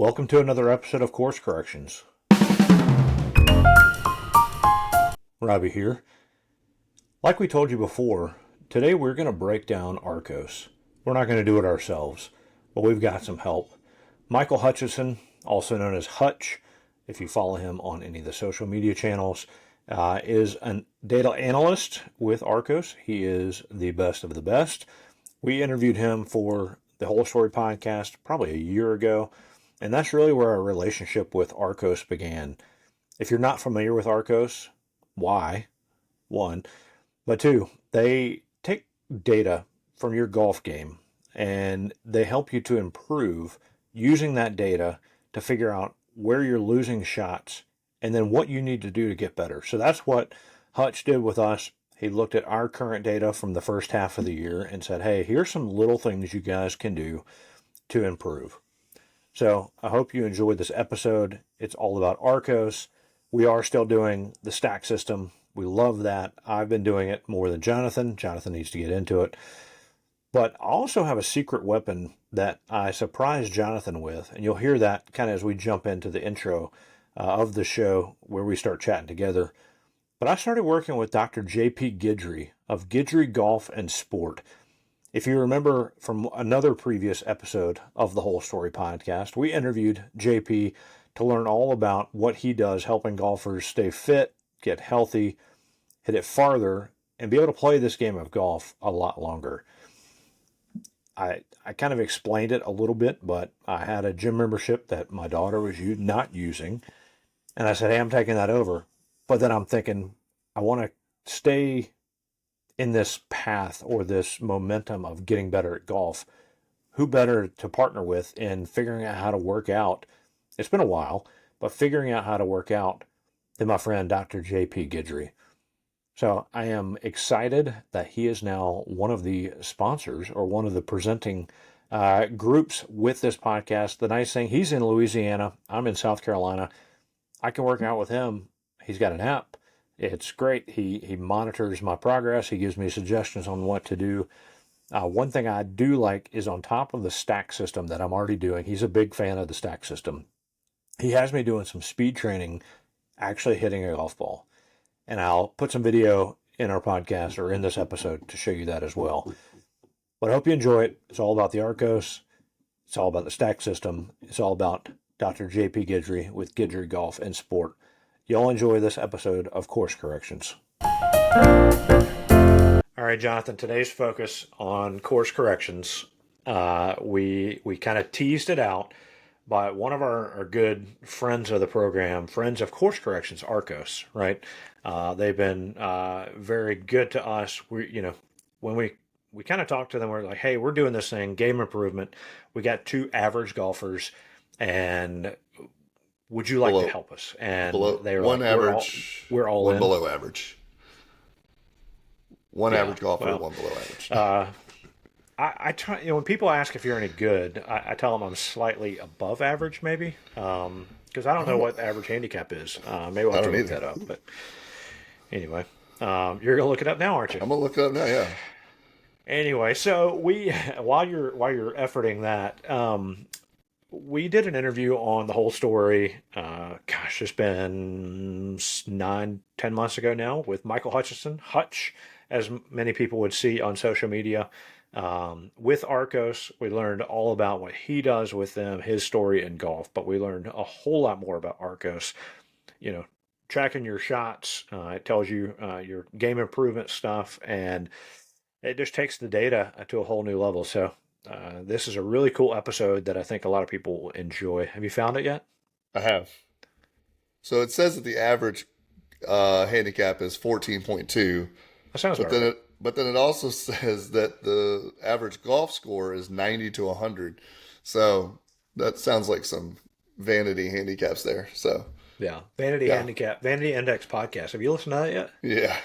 Welcome to another episode of Course Corrections. Robby here. Like we told you before, today we're going to break down Arccos. We're not going to do it ourselves, but we've got some help. Michael Hutchinson, also known as Hutch, if you follow him on any of the social media channels, is a data analyst with Arccos. He is the best of the best. We interviewed him for the Whole Story podcast probably a year ago, and that's really where our relationship with Arccos began. If you're not familiar with Arccos, why? One. But two, they take data from your golf game and they help you to improve using that data to figure out where you're losing shots and then what you need to do to get better. So that's what Hutch did with us. He looked at our current data from the first half of the year and said, hey, here's some little things you guys can do to improve. So I hope you enjoyed this episode. It's all about Arccos. We are still doing the stack system. We love that. I've been doing it more than Jonathan. Jonathan needs to get into it. But I also have a secret weapon that I surprised Jonathan with, and you'll hear that kind of as we jump into the intro of the show where we start chatting together. But I started working with Dr. J.P. Guidry of Guidry Golf and Sport. If you remember from another previous episode of the Whole Story podcast, we interviewed JP to learn all about what he does helping golfers stay fit, get healthy, hit it farther, and be able to play this game of golf a lot longer. I kind of explained it a little bit, but I had a gym membership that my daughter was not using, and I said, hey, I'm taking that over. But then I'm thinking, I want to stay in this path or this momentum of getting better at golf. Who better to partner with in figuring out how to work out? It's been a while, but figuring out how to work out than my friend Dr. J.P. Guidry. So I am excited that he is now one of the sponsors or one of the presenting groups with this podcast. The nice thing, he's in Louisiana. I'm in South Carolina. I can work out with him. He's got an app. It's great. He monitors my progress. He gives me suggestions on what to do. One thing I do like is on top of the stack system that I'm already doing, he's a big fan of the stack system. He has me doing some speed training, actually hitting a golf ball. And I'll put some video in our podcast or in this episode to show you that as well. But I hope you enjoy it. It's all about the Arccos. It's all about the stack system. It's all about Dr. J.P. Guidry with Guidry Golf and Sport. You'll enjoy this episode of Course Corrections. All right, Jonathan, today's focus on course corrections. We kind of teased it out by one of our good friends of the program, friends of course corrections, Arccos, right? They've been very good to us. When we kind of talked to them, we're like, hey, we're doing this thing, game improvement. We got two average golfers, and would you like to help us? And they were one like, average, we're all one in. below average. One average golfer, one below average. I try, when people ask if you're any good, I tell them I'm slightly above average, maybe, because I don't know what the average handicap is. Maybe we'll have to look that up. But anyway, you're gonna look it up now, aren't you? I'm gonna look it up now. Yeah. Anyway, so while you're efforting that, we did an interview on the Whole Story. It's been 9-10 months ago now with Michael Hutchinson, Hutch, as many people would see on social media. With Arccos, we learned all about what he does with them, his story in golf, but we learned a whole lot more about Arccos. Tracking your shots, it tells you your game improvement stuff, and it just takes the data to a whole new level. So this is a really cool episode that I think a lot of people will enjoy. Have you found it yet? I have. So it says that the average handicap is 14.2. That sounds about right. But then it also says that the average golf score is 90 to 100. So that sounds like some vanity handicaps there. So yeah, Vanity Index podcast. Have you listened to that yet? Yeah.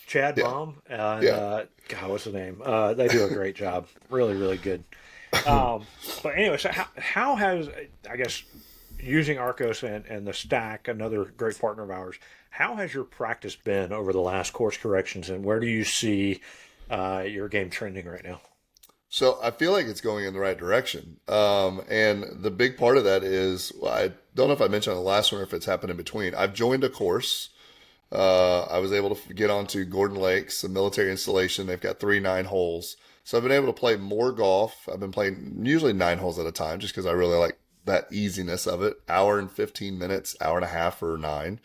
Chad Baum and God, what's his name? They do a great job. Really, really good. But anyway, so how has, I guess, using Arccos and the Stack, another great partner of ours, how has your practice been over the last course corrections, and where do you see your game trending right now? So I feel like it's going in the right direction. And the big part of that is, well, I don't know if I mentioned on the last one or if it's happened in between. I've joined a course. I was able to get onto Gordon Lakes, a military installation. They've got 3 9 holes. So I've been able to play more golf. I've been playing usually 9 holes at a time just because I really like that easiness of it. Hour and 15 minutes, hour and a half for 9.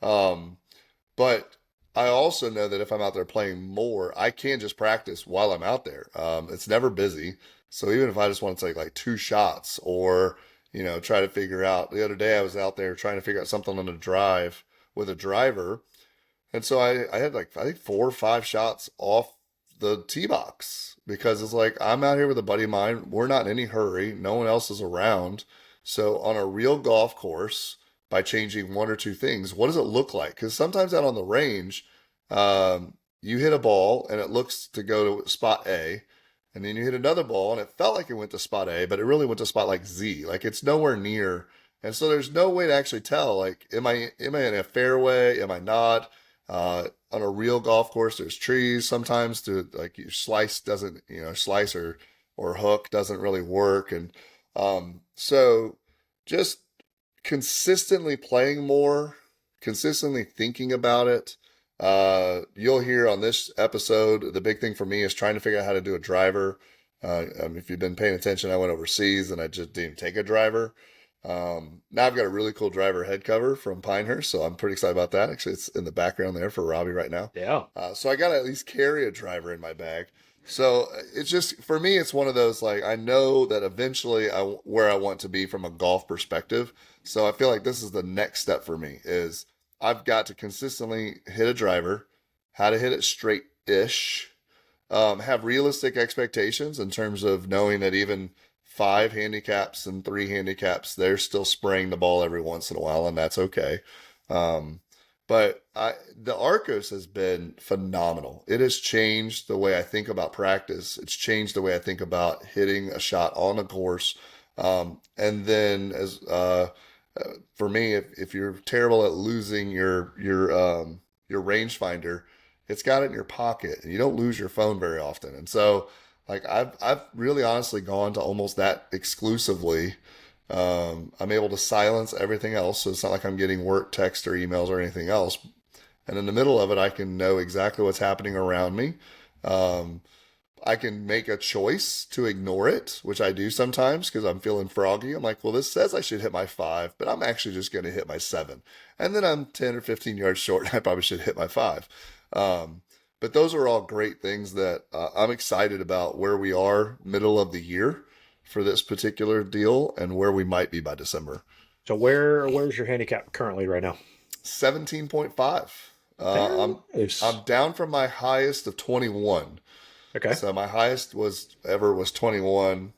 Um, but I also know that if I'm out there playing more, I can just practice while I'm out there. It's never busy. So even if I just want to take like 2 shots or, try to figure out, the other day I was out there trying to figure out something on a drive with a driver. And so I had like, I think 4 or 5 shots off the tee box because it's like, I'm out here with a buddy of mine. We're not in any hurry. No one else is around. So on a real golf course, by changing 1 or 2 things, what does it look like? Because sometimes out on the range, you hit a ball and it looks to go to spot A, and then you hit another ball and it felt like it went to spot A, but it really went to spot like Z. Like it's nowhere near. And so there's no way to actually tell, like, am I in a fairway? Am I not? On a real golf course, there's trees. Sometimes to like your slice doesn't, slice or hook doesn't really work. And so just consistently playing more, consistently thinking about it. You'll hear on this episode, the big thing for me is trying to figure out how to do a driver. If you've been paying attention, I went overseas and I just didn't take a driver. Now I've got a really cool driver head cover from Pinehurst, so I'm pretty excited about that. Actually, it's in the background there for Robby right now. Yeah. So I got to at least carry a driver in my bag. So it's just, for me, it's one of those, like, I know that eventually where I want to be from a golf perspective. So I feel like this is the next step for me is I've got to consistently hit a driver, how to hit it straight-ish, have realistic expectations in terms of knowing that even 5 handicaps and 3 handicaps, they're still spraying the ball every once in a while, and that's okay. Um, but the Arccos has been phenomenal. It has changed the way I think about practice. It's changed the way I think about hitting a shot on a course. And then for me, if you're terrible at losing your rangefinder, it's got it in your pocket, and you don't lose your phone very often. And so, like I've really honestly gone to almost that exclusively. I'm able to silence everything else, so it's not like I'm getting work text or emails or anything else. And in the middle of it, I can know exactly what's happening around me. Um, I can make a choice to ignore it, which I do sometimes because I'm feeling froggy. I'm like, well, this says I should hit my 5, but I'm actually just going to hit my 7. And then I'm 10 or 15 yards short, and I probably should hit my 5. Um, but those are all great things that I'm excited about where we are middle of the year for this particular deal and where we might be by December. So where's your handicap currently right now? 17.5. I'm Nice. down from my highest of 21. Okay. So my highest was 21.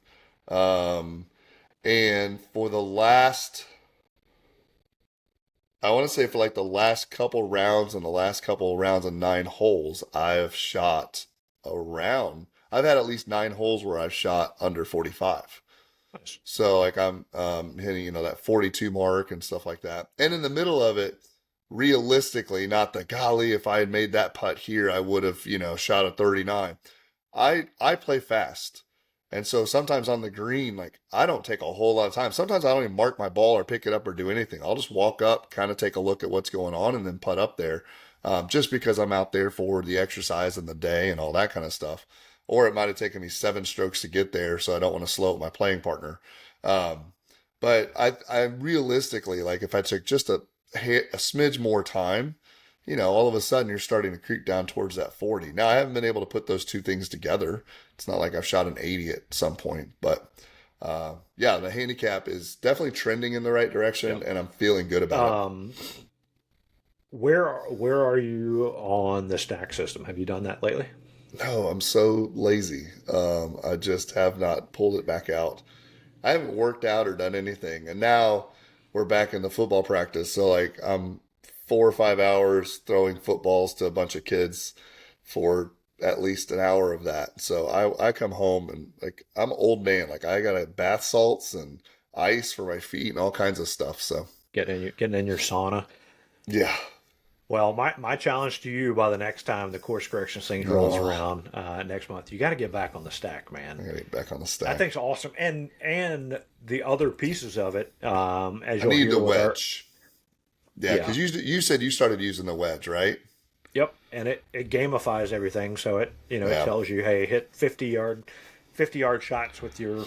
Um, and for the last, I want to say for like the last couple rounds and the last couple rounds of 9 holes, I have shot around. I've had at least 9 holes where I've shot under 45. Nice. So like I'm hitting, that 42 mark and stuff like that. And in the middle of it, realistically, not the golly, if I had made that putt here, I would have, shot a 39. I play fast. And so sometimes on the green, like I don't take a whole lot of time. Sometimes I don't even mark my ball or pick it up or do anything. I'll just walk up, kind of take a look at what's going on and then putt up there. Just because I'm out there for the exercise and the day and all that kind of stuff. Or it might have taken me 7 strokes to get there, so I don't want to slow up my playing partner. Um, but I realistically, like if I took just a smidge more time, all of a sudden you're starting to creep down towards that 40. Now, I haven't been able to put those two things together. It's not like I've shot an 80 at some point, but yeah, the handicap is definitely trending in the right direction, Yep. and I'm feeling good about it. Um, where are you on the stack system? Have you done that lately? No, I'm so lazy. I just have not pulled it back out. I haven't worked out or done anything, and now we're back in the football practice. So like I'm 4 or 5 hours throwing footballs to a bunch of kids for at least an hour of that. So I come home and like I'm an old man. Like I got a bath salts and ice for my feet and all kinds of stuff. So Getting in your sauna. yeah, Well, my challenge to you by the next time the course corrections thing rolls Oh, around next month, you got to get back on the stack, I man. gotta get back on the That stack. thing's awesome, and the other pieces of it, as I you'll need hear the with our wedge. Yeah, yeah, because you said you started using the wedge, right? yep, and it gamifies everything, so it Yeah, tells you, hey, hit 50 yard shots with your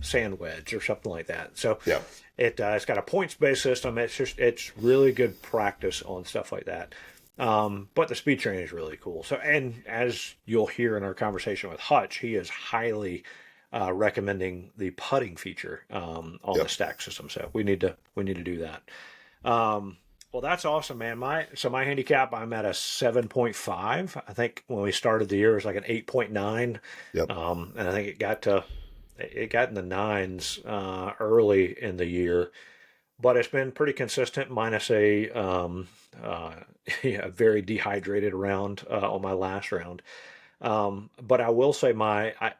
sand wedge or something like that. So yeah, it's got a points based system. It's really good practice on stuff like that. But the speed training is really cool. So, and as you'll hear in our conversation with Hutch, he is highly recommending the putting feature on the yep. stack system. So we need to do that. Well, that's awesome, man. My handicap, I'm at a 7.5. I think when we started the year, it was like an 8.9, Yep. and I think it got in the nines early in the year, but it's been pretty consistent, minus yeah, very dehydrated round on my last round. But I will say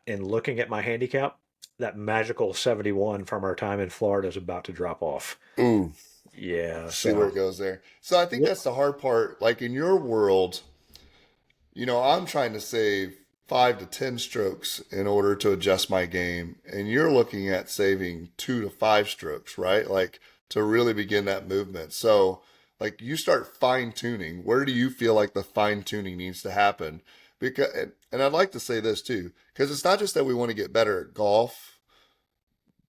in looking at my handicap, that magical 71 from our time in Florida is about to drop off. Ooh, Yeah, see where so. it goes there. So I think Wha- that's the hard part. Like in your world, I'm trying to save 5 to 10 strokes in order to adjust my game, and you're looking at saving 2 to 5 strokes, right? Like to really begin that movement. So, like you start fine tuning. Where do you feel like the fine tuning needs to happen? Because, and I'd like to say this too, because it's not just that we want to get better at golf,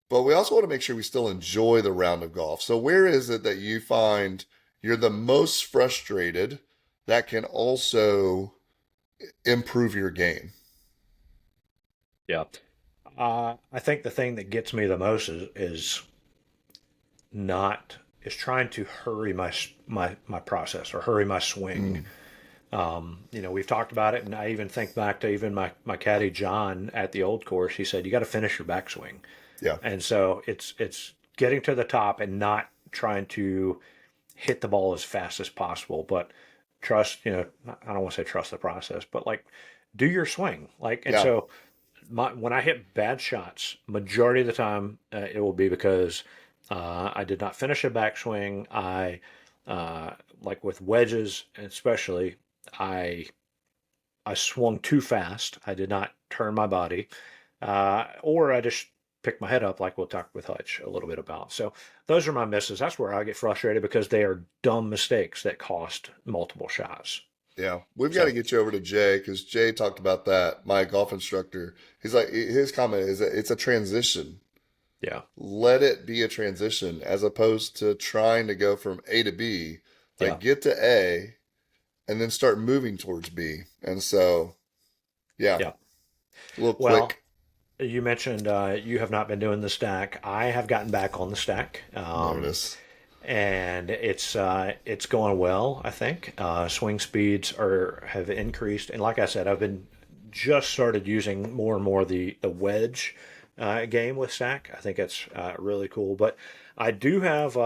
but we also want to make sure we still enjoy the round of golf. So, where is it that you find you're the most frustrated that can also improve your game? Yeah. I think the thing that gets me the most not is trying to hurry my process or hurry my swing. Mm, We've talked about it, and I even think back to even my caddy John at the old course. He said you got to finish your backswing, yeah, and so it's getting to the top and not trying to hit the ball as fast as possible, but trust. I don't want to say trust the process, but like do your swing, and yeah, so when I hit bad shots, majority of the time it will be because I did not finish a backswing. Uh, like with wedges, especially, I I swung too fast. I did not turn my body, or I just picked my head up, like we'll talk with Hutch a little bit about. So those are my misses. That's where I get frustrated because they are dumb mistakes that cost multiple shots. yeah. We've got to So get you over to Jay because Jay talked about that. My golf instructor. He's like, his comment is that it's a transition. yeah, Let it be a transition as opposed to trying to go from A to B. yeah, Like get to A and then start moving towards B. And so, yeah, yeah. a little Well, quick you mentioned you have not been doing the stack. I have gotten back on the stack, notice. and it's going well. I think swing speeds have increased, and like I said, I've been just started using more and more the wedge game with stack. I think it's really cool. But I do have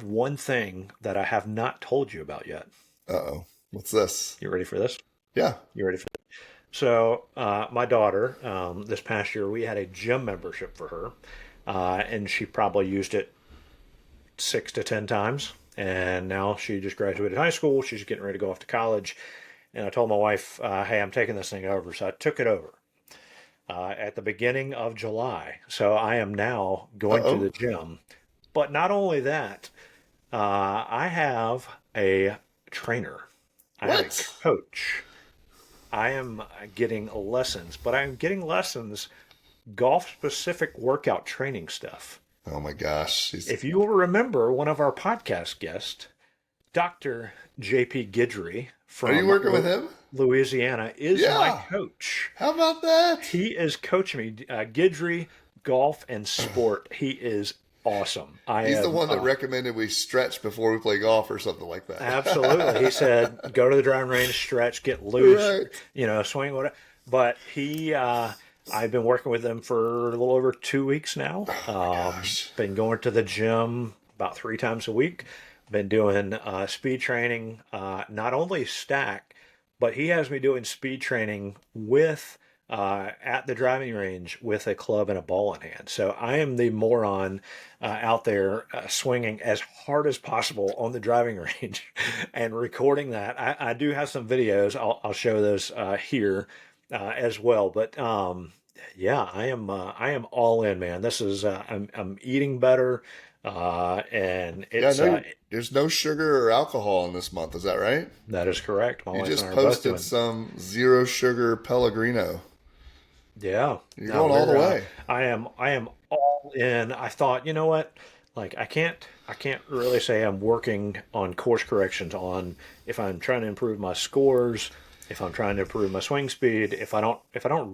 one thing that I have not told you about yet. Uh-oh. What's this? You ready for this? Yeah. You ready for this? So, my daughter, this past year, we had a gym membership for her, and she probably used it 6 to 10 times. And now she just graduated high school. She's getting ready to go off to college. And I told my wife, hey, I'm taking this thing over. So I took it over at the beginning of July. So I am now going to Uh-oh. the gym. But not only that, I have a trainer, I have a What? coach. I am getting lessons, but I'm getting lessons golf specific workout training stuff. Oh my gosh. She's, If you will remember, one of our podcast guests, Dr. JP Guidry are you from working with him? Louisiana, is my Yeah. coach. How about that? He is coaching me, Guidry Golf and Sport. He is awesome. I He's the am one that recommended we stretch before we play golf or something like that. absolutely. He said, go to the driving range, stretch, get loose, Right. swing, whatever. But I've been working with him for a little over 2 weeks now. Oh my gosh. Been going to the gym about 3 times a week. Been doing speed training, not only stack, but he has me doing speed training with at the driving range with a club and a ball in hand. So I am the moron out there swinging as hard as possible on the driving range and recording that. I do have some videos. I'll show those here as well. But yeah, I am all in, man. This is I'm eating better, and Yeah, I it's know there's no sugar or alcohol in this month. Is that right? that is correct. My You wife and just I are both posted doing. some zero sugar Pellegrino. Yeah, You're no, going all the we're way. I am all in. I thought, you know what? Like I can't really say I'm working on course corrections on if I'm trying to improve my scores, if I'm trying to improve my swing speed, if I don't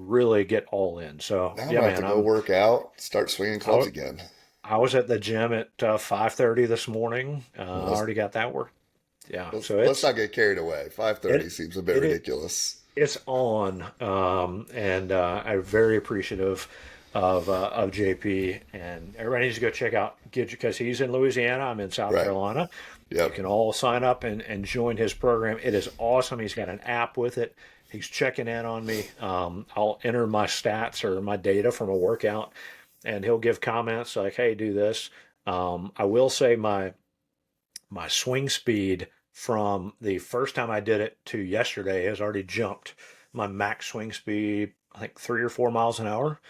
really get all in. So, Now I'm yeah, gonna have to man, go work out, start swinging I, clubs w- again. I was at the gym at 5:30 this morning. Well, I already got that work. Yeah, so let's not get carried away. 5:30 it seems a bit it ridiculous. it's on, and I'm very appreciative of JP, and everybody needs to go check out Gidry because he's in Louisiana. I'm in South Right. Carolina. You Yep. can all sign up and join his program. It is awesome. He's got an app with it. He's checking in on me. I'll enter my stats or my data from a workout, and he'll give comments like, "Hey, do this." I will say my swing speed from the first time I did it to yesterday has already jumped my max swing speed, I think 3 or 4 miles an hour.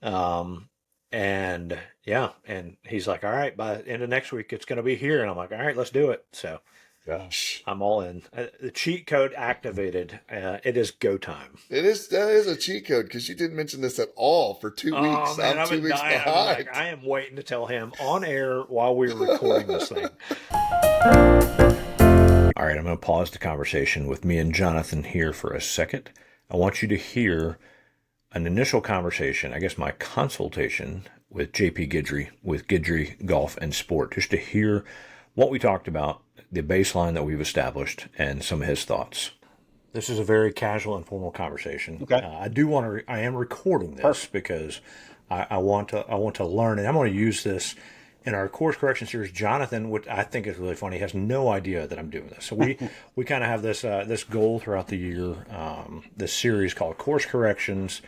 Um, and yeah, and he's like, all right, by the end of next week, it's going to be here. And I'm like, all right, let's do it. So Gosh. I'm all in. The cheat code activated. It is go time. That is a cheat code because you didn't mention this at all for two Oh weeks. man, I'm I've two been weeks dying. I've been like, behind. I am waiting to tell him on air while we're recording this thing. All right, I'm going to pause the conversation with me and Jonathan here for a second. I want you to hear an initial conversation, I guess my consultation with JP Guidry, with Guidry Golf and Sport, just to hear what we talked about, the baseline that we've established, and some of his thoughts. This is a very casual, informal conversation. Okay. I am recording this Perfect. because I I want to learn, and I'm going to use this in our course correction series. Jonathan, which I think is really funny, has no idea that I'm doing this. So we kind of have this goal throughout the year. This series called Course Corrections.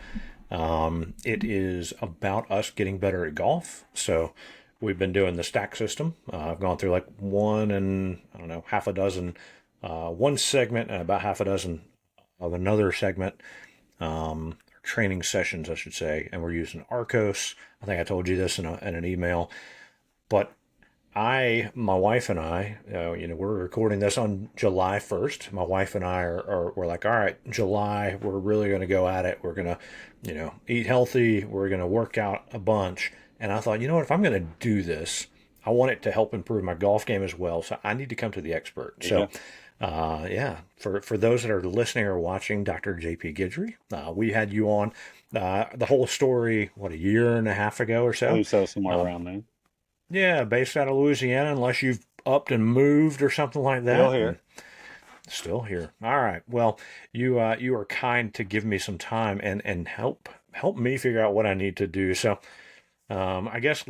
It is about us getting better at golf. So we've been doing the stack system. I've gone through like one and I don't know half a dozen, one segment and about half a dozen of another segment. Training sessions, I should say, and we're using Arccos. I think I told you this in an email, but my wife and I, we're recording this on July 1st. My wife and I we're like, all right, July, we're really going to go at it. We're going to, eat healthy. We're going to work out a bunch. And I thought, you know what, if I'm going to do this, I want it to help improve my golf game as well. So I need to come to the expert. There you So, go. yeah, for those that are listening or watching, Dr. JP Guidry, we had you on the whole story, what, a year and a half ago or I so? believe so, somewhere Uh, around there. yeah, based out of Louisiana, unless you've upped and moved or something like Still that. And here. still here. All right. Well, you are kind to give me some time and help me figure out what I need to do. So I guess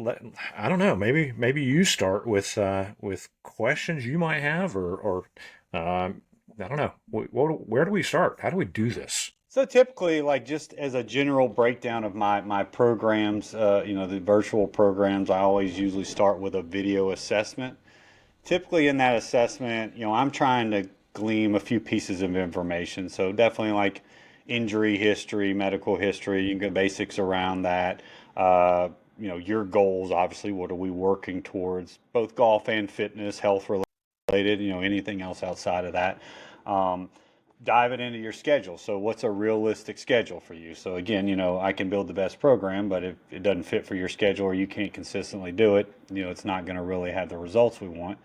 I don't know. Maybe you start with questions you might have, or I don't know. Where do we start? How do we do this? So typically, like just as a general breakdown of my programs, the virtual programs, I always usually start with a video assessment. Typically in that assessment, I'm trying to glean a few pieces of information. So definitely like injury history, medical history, you can get basics around that. Uh, your goals, obviously, what are we working towards, both golf and fitness, health related, anything else outside of that. Um, Dive it into your schedule. So what's a realistic schedule for you? So again, I can build the best program, but if it doesn't fit for your schedule or you can't consistently do it, it's not going to really have the results we want.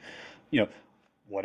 You know, what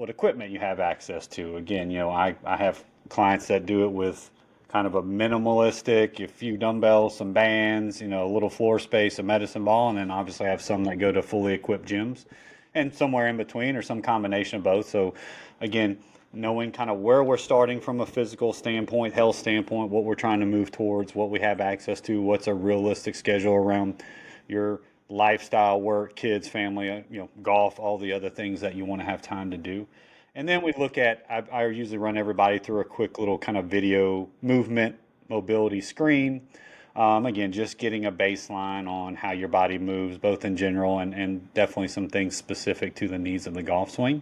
equipment you have access to. Again, I have clients that do it with kind of a minimalistic, a few dumbbells, some bands, a little floor space, a medicine ball, and then obviously I have some that go to fully equipped gyms and somewhere in between or some combination of both. So again, knowing kind of where we're starting from a physical standpoint, health standpoint, what we're trying to move towards, what we have access to, what's a realistic schedule around your lifestyle, work, kids, family, golf, all the other things that you want to have time to do. And then we look at, I usually run everybody through a quick little kind of video movement mobility screen. Again, just getting a baseline on how your body moves, both in general and definitely some things specific to the needs of the golf swing.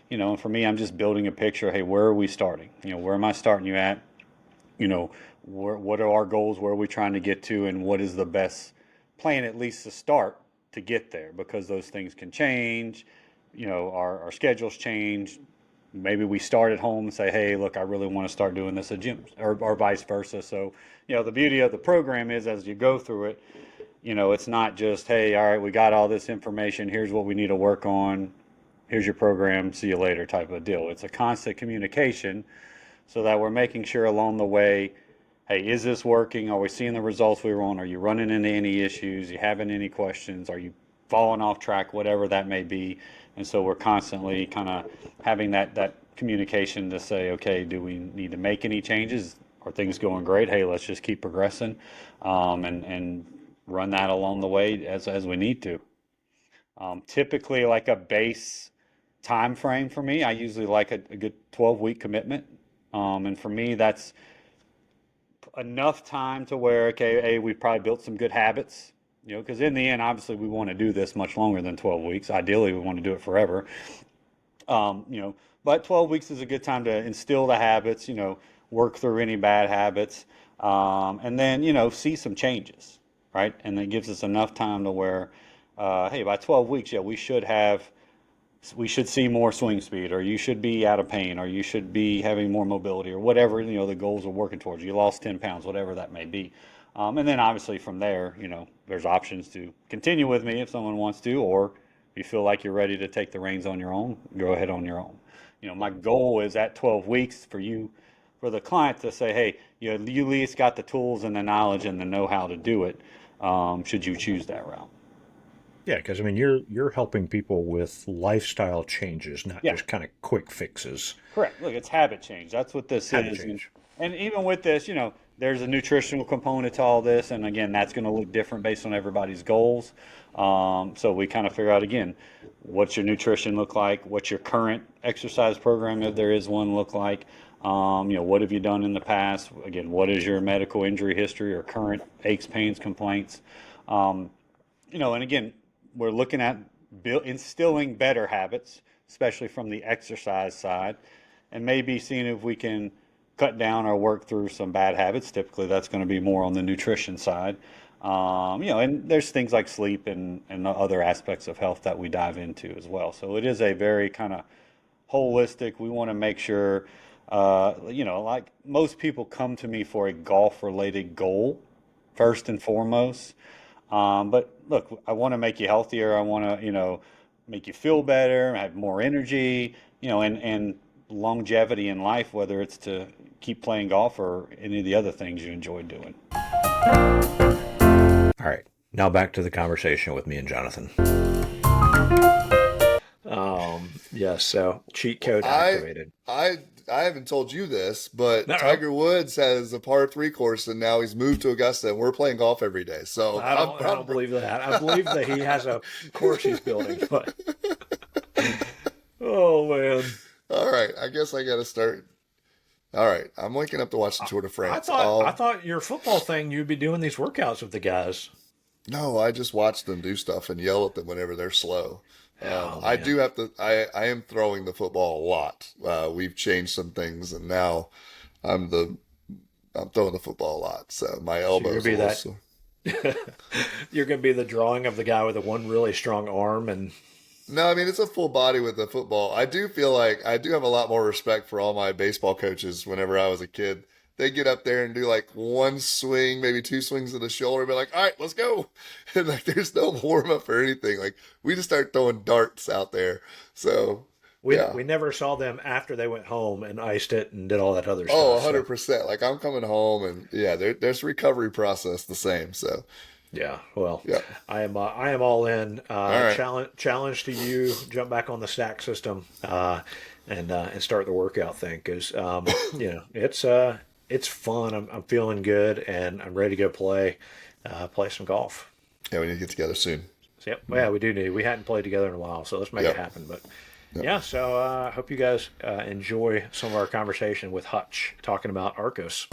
And for me, I'm just building a picture. Hey, where are we starting? Where am I starting you at? What are our goals? Where are we trying to get to? And what is the best plan, at least to start, to get there? Because those things can change. Our schedules change. Maybe we start at home and say, hey, look, I really want to start doing this at gyms, or vice versa. So, the beauty of the program is as you go through it, it's not just, hey, all right, we got all this information. Here's what we need to work on. Here's your program. See you later type of deal. It's a constant communication so that we're making sure along the way, hey, is this working? Are we seeing the results we want? Are you running into any issues? You having any questions? Are you falling off track? Whatever that may be. And so we're constantly kind of having that communication to say, okay, do we need to make any changes? Are things going great? Hey, let's just keep progressing, and run that along the way as we need to. Typically, like a base time frame for me, I usually like a good 12-week commitment. And for me, that's enough time to where, okay, hey, we've probably built some good habits. Because in the end, obviously, we want to do this much longer than 12 weeks. Ideally, we want to do it forever. But 12 weeks is a good time to instill the habits, work through any bad habits, and then, see some changes, right? And it gives us enough time to where, hey, by 12 weeks, yeah, we should see more swing speed, or you should be out of pain, or you should be having more mobility, or whatever, the goals we're working towards. You lost 10 pounds, whatever that may be. And then obviously from there, there's options to continue with me if someone wants to, or if you feel like you're ready to take the reins on your own, go ahead on your own. My goal is at 12 weeks for the client to say, hey, you at least got the tools and the knowledge and the know-how to do it, should you choose that route. Yeah, because you're helping people with lifestyle changes, not just kind of quick fixes. Correct. Look, it's habit change. That's what this is. And even with this, there's a nutritional component to all this, and again, that's going to look different based on everybody's goals. So we kind of figure out, again, what's your nutrition look like? What's your current exercise program, if there is one, look like? What have you done in the past? Again, what is your medical injury history or current aches, pains, complaints? And again, we're looking at instilling better habits, especially from the exercise side, and maybe seeing if we can cut down or work through some bad habits. Typically, that's going to be more on the nutrition side. And there's things like sleep and other aspects of health that we dive into as well. So it is a very kind of holistic. We want to make sure, like most people come to me for a golf-related goal, first and foremost. But look, I want to make you healthier. I want to, make you feel better, have more energy, and longevity in life, whether it's to keep playing golf or any of the other things you enjoy doing. All right, now back to the conversation with me and Jonathan. Yes, so cheat code activated. I haven't told you this, but Tiger Woods has a par 3 course, and now he's moved to Augusta, and we're playing golf every day. So I don't believe that. I believe that he has a course he's building. But oh man! All right, I guess I got to start. All right, I'm waking up to watch the Tour de France. I thought your football thing, you'd be doing these workouts with the guys. No, I just watch them do stuff and yell at them whenever they're slow. I do have to. I am throwing the football a lot. We've changed some things, and now I'm throwing the football a lot. So my elbows. So you're gonna be the drawing of the guy with the one really strong arm, and no, I mean it's a full body with the football. I do feel like I do have a lot more respect for all my baseball coaches. Whenever I was a kid, they get up there and do like one swing, maybe 2 swings of the shoulder, and be like, all right, let's go. And like, there's no warm up or anything. Like, we just start throwing darts out there. So we never saw them after they went home and iced it and did all that other stuff. Oh, 100%. So. Like, I'm coming home and there's recovery process the same. So yeah, well, yeah. I am all in. All right. Challenge to you, jump back on the stack system, and start the workout thing, because it's fun. I'm feeling good, and I'm ready to go play some golf. Yeah, we need to get together soon. So, yep. Well, yeah, we do need. We hadn't played together in a while, so let's make it happen. But yeah, so I hope you guys enjoy some of our conversation with Hutch talking about Arccos.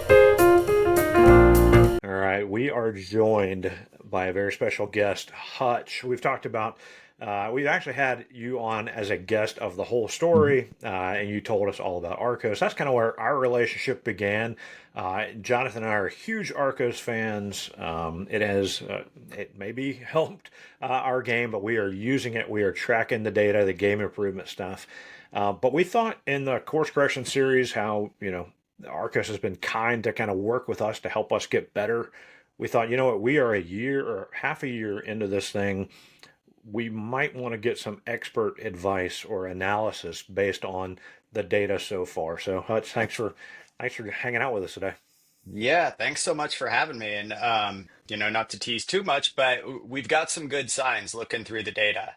right, we are joined by a very special guest, Hutch. We've talked about, we've actually had you on as a guest of the whole story, and you told us all about Arccos. That's kind of where our relationship began. Jonathan and I are huge Arccos fans. It maybe helped our game, but we are using it. We are tracking the data, the game improvement stuff. But we thought in the course correction series how, Arcos has been kind to kind of work with us to help us get better. We thought, you know what, we are a year or half a year into this thing. We might want to get some expert advice or analysis based on the data so far. So, Hutch, thanks for hanging out with us today. Yeah, thanks so much for having me. And not to tease too much, but we've got some good signs looking through the data.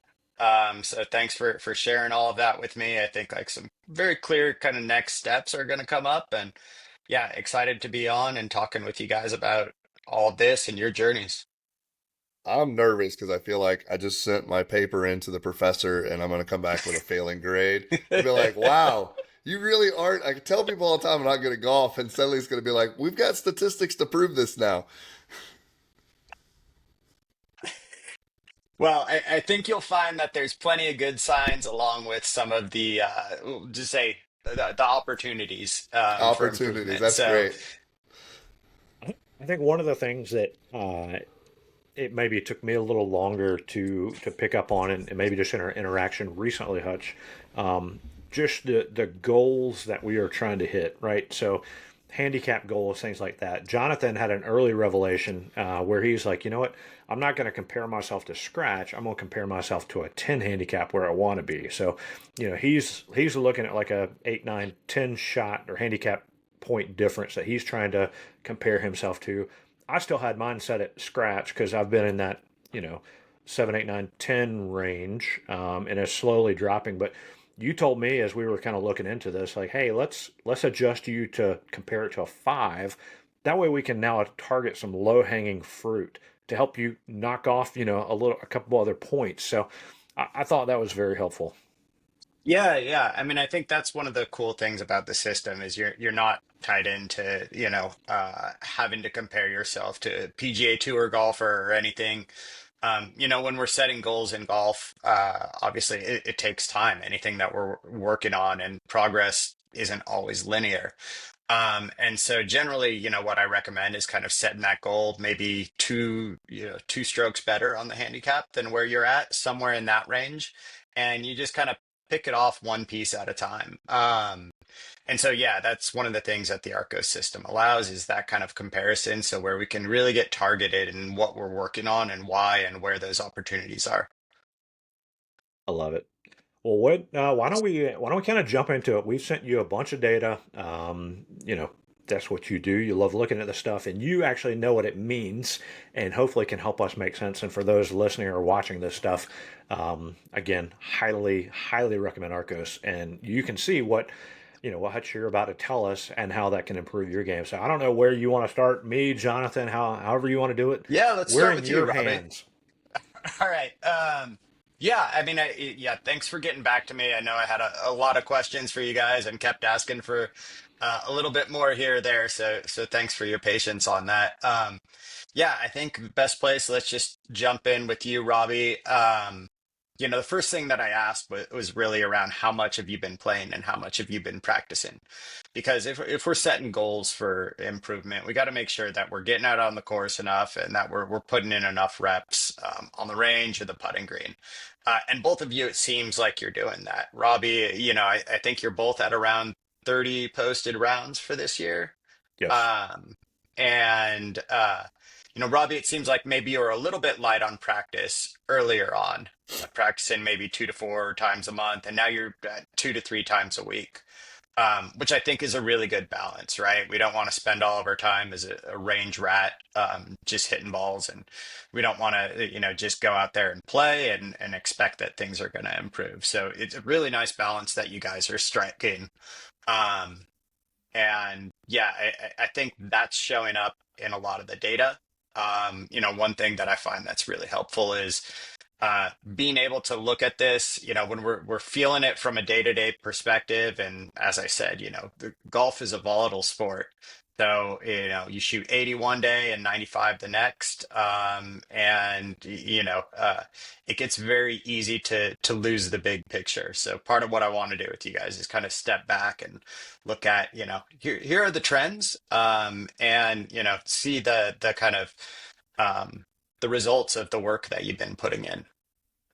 So thanks for sharing all of that with me. I think like some very clear kind of next steps are going to come up, and yeah, excited to be on and talking with you guys about all of this and your journeys. I'm nervous because I feel like I just sent my paper in to the professor and I'm going to come back with a failing grade. He'll be like, wow, you really aren't. I can tell people all the time I'm not good at golf. And suddenly he's going to be like, we've got statistics to prove this now. Well, I think you'll find that there's plenty of good signs along with some of the just say the opportunities for Opportunities. improvement. That's So great. I think one of the things that it maybe took me a little longer to pick up on, and maybe just in our interaction recently, Hutch, just the goals that we are trying to hit, right? So, handicap goals, things like that. Jonathan had an early revelation where he's like, you know what? I'm not going to compare myself to scratch. I'm going to compare myself to a 10 handicap where I want to be. So, he's looking at like a 8, 9, 10 shot or handicap point difference that he's trying to compare himself to. I still had mine set at scratch because I've been in that, you know, 7, 8, 9, 10 range, and it's slowly dropping. But you told me as we were kind of looking into this, like, hey, let's adjust you to compare it to a 5. That way we can now target some low hanging fruit to help you knock off, a couple other points. So I thought that was very helpful. yeah, yeah. I mean, I think that's one of the cool things about the system is you're not tied into, having to compare yourself to PGA Tour golfer or anything. When we're setting goals in golf, obviously it takes time. Anything that we're working on and progress isn't always linear. And so generally, what I recommend is kind of setting that goal, maybe two strokes better on the handicap than where you're at, somewhere in that range. And you just kind of pick it off one piece at a time. And so, yeah, that's one of the things that the Arcos system allows is that kind of comparison. So where we can really get targeted in what we're working on and why and where those opportunities are. I love it. Well, why don't we kind of jump into it? We've sent you a bunch of data. That's what you do. You love looking at the stuff, and you actually know what it means, and hopefully can help us make sense. And for those listening or watching this stuff, again, highly, highly recommend Arcos, and you can see what you're about to tell us and how that can improve your game. So I don't know where you want to start. Me, Jonathan, however you want to do it. Yeah, let's We're start in with you, your Robbie. hands. All right. Yeah, I mean, yeah, thanks for getting back to me. I know I had a lot of questions for you guys and kept asking for a little bit more here or there. So thanks for your patience on that. Yeah, I think best place, let's just jump in with you, Robbie. The first thing that I asked was really around how much have you been playing and how much have you been practicing? Because if we're setting goals for improvement, we got to make sure that we're getting out on the course enough and that we're putting in enough reps on the range or the putting green. And both of you, it seems like you're doing that. Robbie, I think you're both at around 30 posted rounds for this year. Yes. Um, and Robbie, it seems like maybe you're a little bit light on practice earlier on, practicing maybe 2 to 4 times a month, and now you're at 2 to 3 times a week, which I think is a really good balance, right? We don't want to spend all of our time as a range rat, just hitting balls, and we don't want to, just go out there and play and expect that things are going to improve. So it's a really nice balance that you guys are striking. Um, and yeah, I think that's showing up in a lot of the data. One thing that I find that's really helpful is being able to look at this, when we're feeling it from a day-to-day perspective. And as I said, the golf is a volatile sport. So, you shoot 80 one day and 95 the next. And, it gets very easy to lose the big picture. So part of what I want to do with you guys is kind of step back and look at, here are the trends, and, see the kind of, um, the results of the work that you've been putting in.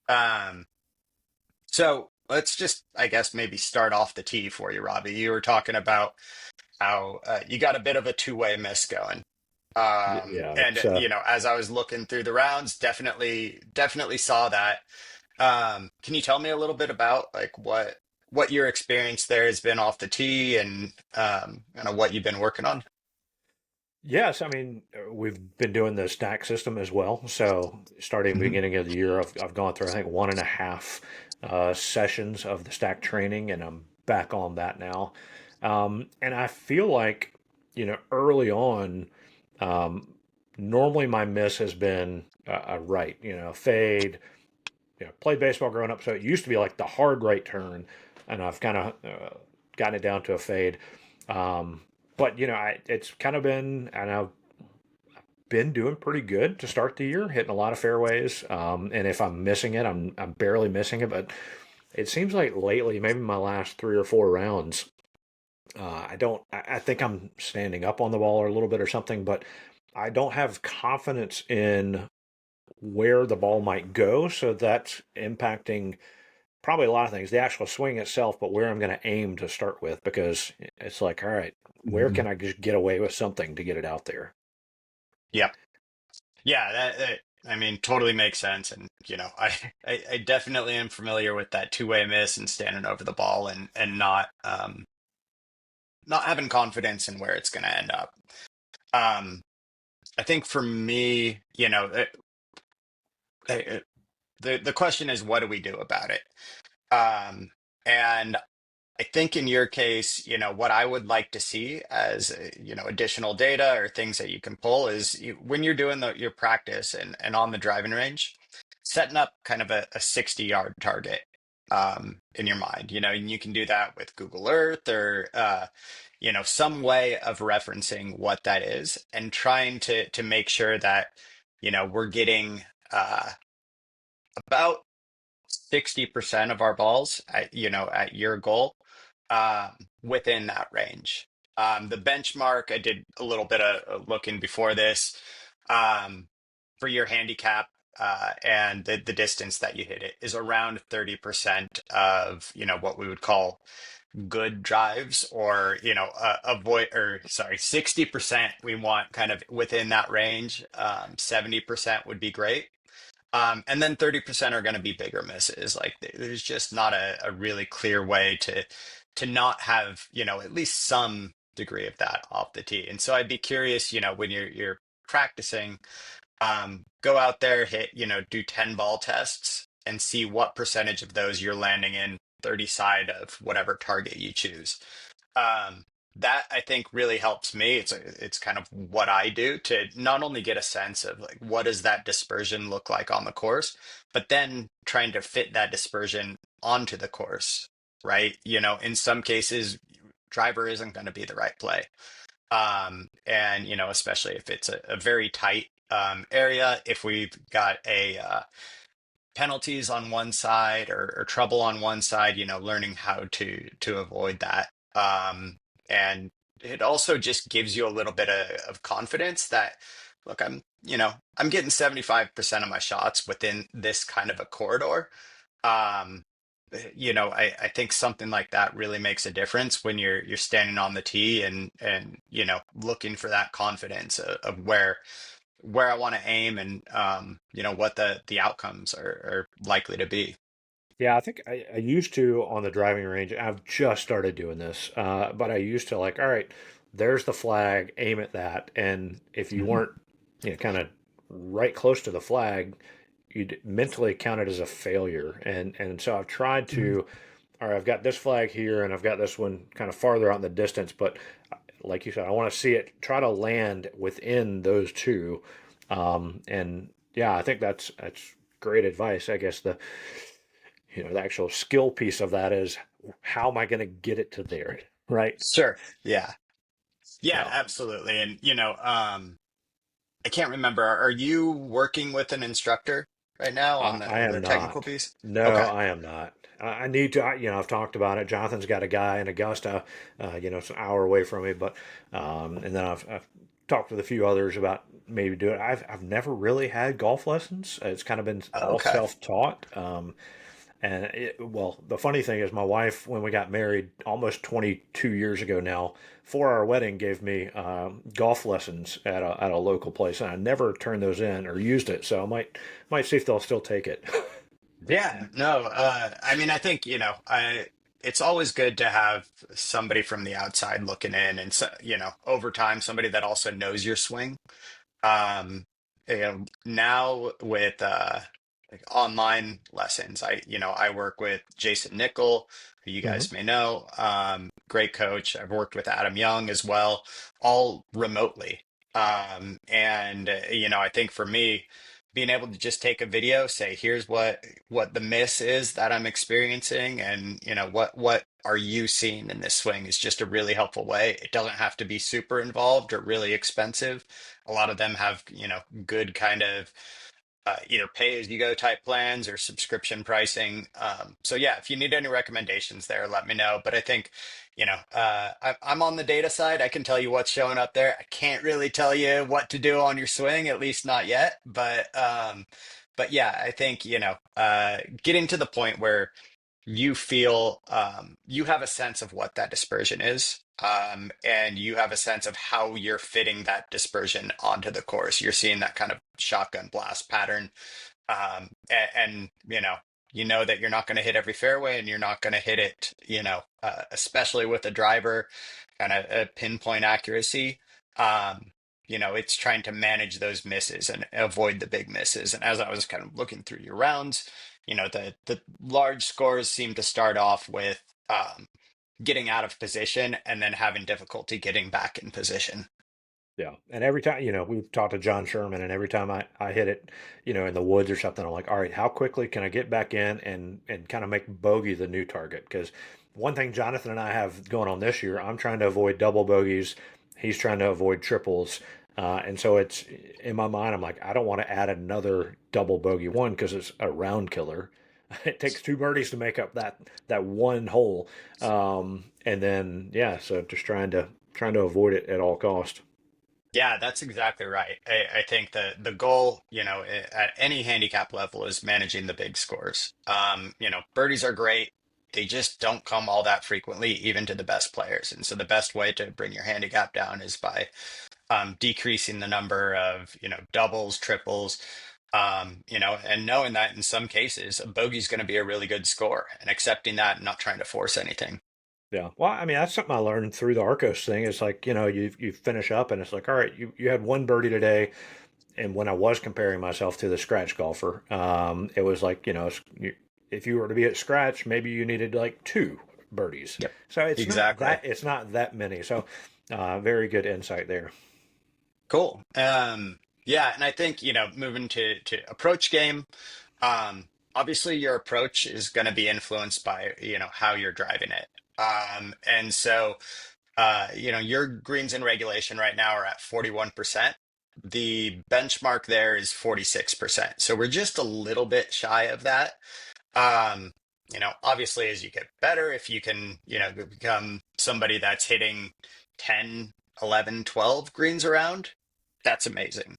Um, so let's just, I guess, maybe start off the tee for you, Robbie. You were talking about how you got a bit of a two-way miss going. Yeah, And as I was looking through the rounds, definitely saw that. Can you tell me a little bit about like what your experience there has been off the tee and kind of what you've been working on? yes, I mean, we've been doing the stack system as well. So starting Hmm. beginning of the year, I've gone through, I think, 1.5 sessions of the stack training, and I'm back on that now. And I feel like, early on, um, normally my miss has been a right, fade. Played baseball growing up, so it used to be like the hard right turn, and I've kind of gotten it down to a fade. But it's kind of been, and I've been doing pretty good to start the year, hitting a lot of fairways. And if I'm missing it, I'm barely missing it. But it seems like lately, maybe my last 3 or 4 rounds, I don't. I think I'm standing up on the ball or a little bit or something, but I don't have confidence in where the ball might go. So that's impacting probably a lot of things, the actual swing itself, but where I'm going to aim to start with, because it's like, all right, where Hmm. can I just get away with something to get it out there? Yeah, yeah, I mean, totally makes sense. And I definitely am familiar with that two-way miss and standing over the ball and not having confidence in where it's going to end up. Um, I think for me, the question is, what do we do about it? And I think in your case, what I would like to see as additional data or things that you can pull is when you're doing your practice and on the driving range, setting up kind of a 60-yard target in your mind. And you can do that with Google Earth or some way of referencing what that is and trying to make sure that we're getting about 60% of our balls at your goal within that range. The benchmark, I did a little bit of looking before this um, for your handicap and the distance that you hit it is around 30% of, what we would call good drives or, avoid or sorry, 60% we want kind of within that range. 70% would be great. And then 30% are going to be bigger misses. Like there's just not a really clear way to not have, at least some degree of that off the tee. And so I'd be curious, when you're practicing, go out there, hit, do 10 ball tests and see what percentage of those you're landing in 30 side of whatever target you choose. Um, that I think really helps me. It's kind of what I do to not only get a sense of like what does that dispersion look like on the course, but then trying to fit that dispersion onto the course, right? In some cases, driver isn't going to be the right play. And especially if it's a very tight area, if we've got a penalties on one side or trouble on one side, learning how to avoid that. And it also just gives you a little bit of confidence that, look, I'm getting 75% of my shots within this kind of a corridor. Um, I think something like that really makes a difference when you're standing on the tee and looking for that confidence of where I want to aim and what the outcomes are likely to be. Yeah, I think I used to on the driving range. I've just started doing this, but I used to like, all right, there's the flag, aim at that, and if you Mhm. weren't, kind of right close to the flag, you'd mentally count it as a failure. And so I've tried to, all right, I've got this flag here, and I've got this one kind of farther out in the distance, but like you said, I want to see it, try to land within those two, and yeah, I think that's great advice. I guess the actual skill piece of that is how am I going to get it to there, right? Sure. Yeah. Yeah, Yeah. absolutely. And I can't remember. Are you working with an instructor right now on I the am technical not. piece? No, Okay. I am not. I need to. I've talked about it. Jonathan's got a guy in Augusta. It's an hour away from me, but and then I've talked with a few others about maybe do it. I've never really had golf lessons. It's kind of been all Okay. self taught. Well, the funny thing is, my wife, when we got married almost 22 years ago now, for our wedding, gave me golf lessons at a local place, and I never turned those in or used it. So I might see if they'll still take it. Yeah, no, I mean, I think, it's always good to have somebody from the outside looking in and, so, over time, somebody that also knows your swing. Um, Now with like online lessons, I work with Jason Nickel, who you Hmm. guys may know, great coach. I've worked with Adam Young as well, all remotely. And I think for me, being able to just take a video, say, here's what the miss is that I'm experiencing, and what are you seeing in this swing is just a really helpful way. It doesn't have to be super involved or really expensive. A lot of them have, good kind of either pay as you go type plans or subscription pricing. So yeah, if you need any recommendations there, let me know. But I think, I'm on the data side. I can tell you what's showing up there. I can't really tell you what to do on your swing, at least not yet. But yeah, I think, getting to the point where you feel you have a sense of what that dispersion is, and you have a sense of how you're fitting that dispersion onto the course. You're seeing that kind of shotgun blast pattern, and you know that you're not going to hit every fairway, and you're not going to hit it, especially with a driver, kind of a pinpoint accuracy. It's trying to manage those misses and avoid the big misses. And as I was kind of looking through your rounds, the large scores seem to start off with getting out of position and then having difficulty getting back in position. Yeah, and every time, we've talked to John Sherman, and every time I hit it, in the woods or something, I'm like, all right, how quickly can I get back in and kind of make bogey the new target? Because one thing Jonathan and I have going on this year, I'm trying to avoid double bogeys, he's trying to avoid triples, and so it's in my mind, I'm like, I don't want to add another double bogey one because it's a round killer. It takes two birdies to make up that one hole, and then yeah, so just trying to avoid it at all cost. Yeah, that's exactly right. I think the goal, at any handicap level is managing the big scores. Birdies are great. They just don't come all that frequently, even to the best players. And so the best way to bring your handicap down is by decreasing the number of, doubles, triples, and knowing that in some cases a bogey's going to be a really good score and accepting that and not trying to force anything. Yeah. Well, I mean, that's something I learned through the Arccos thing. It's like, you finish up and it's like, all right, you had one birdie today. And when I was comparing myself to the scratch golfer, it was like, if you were to be at scratch, maybe you needed like two birdies. Yep, So exactly. it's not that many. So, very good insight there. Cool. Yeah, and I think, moving to approach game, obviously your approach is going to be influenced by, how you're driving it. And so, your greens in regulation right now are at 41%. The benchmark there is 46%. So we're just a little bit shy of that. Um, Obviously, as you get better, if you can, become somebody that's hitting 10, 11, 12 greens around, that's amazing.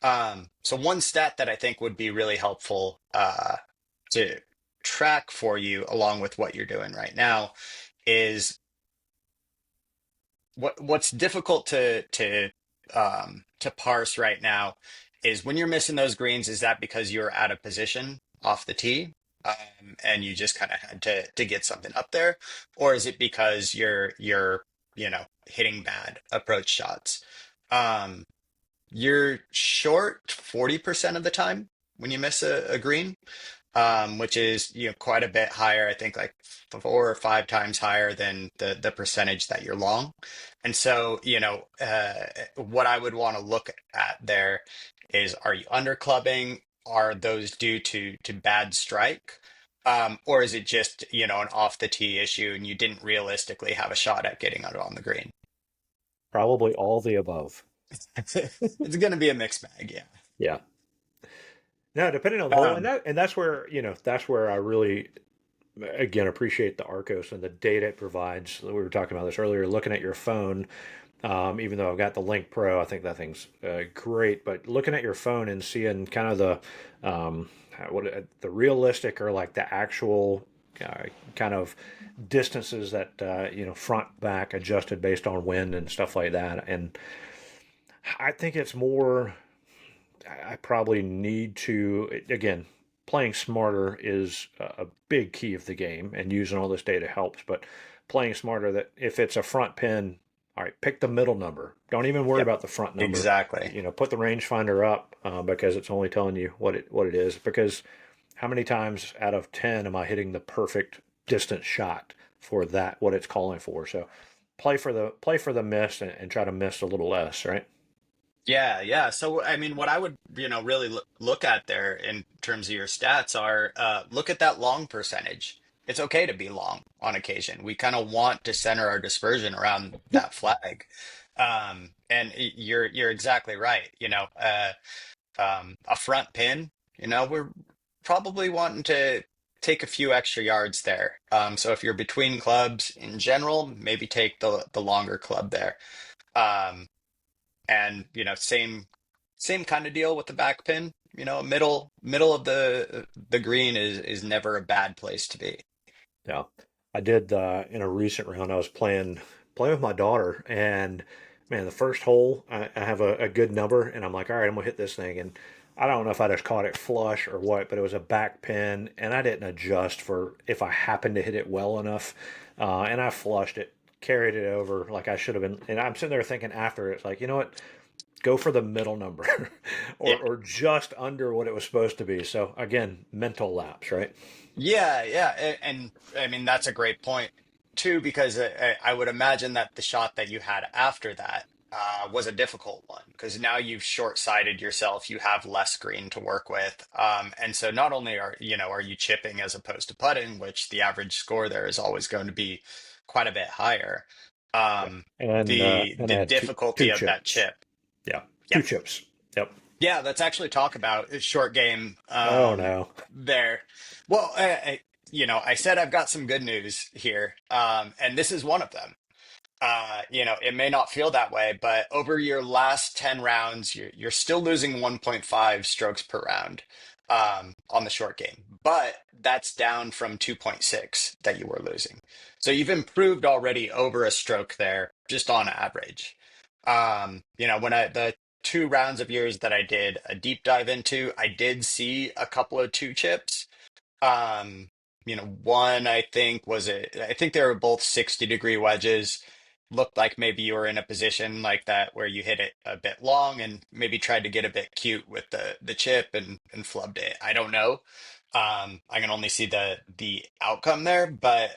So one stat that I think would be really helpful to track for you along with what you're doing right now is what's difficult to parse right now is when you're missing those greens, is that because you're out of position off the tee? And you just kind of had to get something up there, or is it because you're hitting bad approach shots? Um, you're short 40% of the time when you miss a green, which is quite a bit higher. I think like 4 or 5 times higher than the percentage that you're long. And so what I would want to look at there is, are you underclubbing? Are those due to bad strike? Or is it just an off the tee issue and you didn't realistically have a shot at getting out on the green? Probably all the above. It's going to be a mixed bag. Yeah. Yeah. Now, depending on the hole, and Um, that's where that's where I really again appreciate the Arccos and the data it provides. We were talking about this earlier. Looking at your phone, even though I've got the Link Pro, I think that thing's great. But looking at your phone and seeing kind of the realistic or like the actual kind of distances that front back adjusted based on wind and stuff like that, and I think it's more. I probably need to, again, playing smarter is a big key of the game, and using all this data helps. But playing smarter, that if it's a front pin, all right, pick the middle number. Don't even worry Yep. about the front number. Exactly. Put the rangefinder up because it's only telling you what it is. Because how many times out of 10 am I hitting the perfect distance shot for that, what it's calling for? So play for the miss, and try to miss a little less, right? Yeah, yeah. So, I mean, what I would, really look at there in terms of your stats are look at that long percentage. It's okay to be long on occasion. We kind of want to center our dispersion around that flag. And you're exactly right. A front pin, we're probably wanting to take a few extra yards there. So if you're between clubs in general, maybe take the longer club there. Um, and same kind of deal with the back pin. Middle of the green is never a bad place to be. Yeah, I did in a recent round. I was playing with my daughter, and man, the first hole I have a good number, and I'm like, all right, I'm gonna hit this thing, and I don't know if I just caught it flush or what, but it was a back pin, and I didn't adjust for if I happened to hit it well enough, and I flushed it, carried it over like I should have been, and I'm sitting there thinking after it's like, you know what? Go for the middle number, or Yeah. or just under what it was supposed to be. So again, mental lapse, right? Yeah, yeah, and I mean that's a great point too, because I would imagine that the shot that you had after that was a difficult one because now you've short-sighted yourself, you have less green to work with, and so not only are you chipping as opposed to putting, which the average score there is always going to be quite a bit higher. Yeah. Um, And the I had two difficulty of that chips. chip, Yeah, yeah, two chips. Yep. yeah, let's actually talk about a short game Oh no. there. Well, I said I've got some good news here, and this is one of them. It may not feel that way, but over your last 10 rounds, you're still losing 1.5 strokes per round on the short game, but that's down from 2.6 that you were losing. So you've improved already over a stroke there, just on average. When the 2 rounds of yours that I did a deep dive into, I did see a couple of two chips. One I think they were both 60-degree wedges. Looked like maybe you were in a position like that where you hit it a bit long and maybe tried to get a bit cute with the chip and flubbed it. I don't know. I can only see the outcome there, but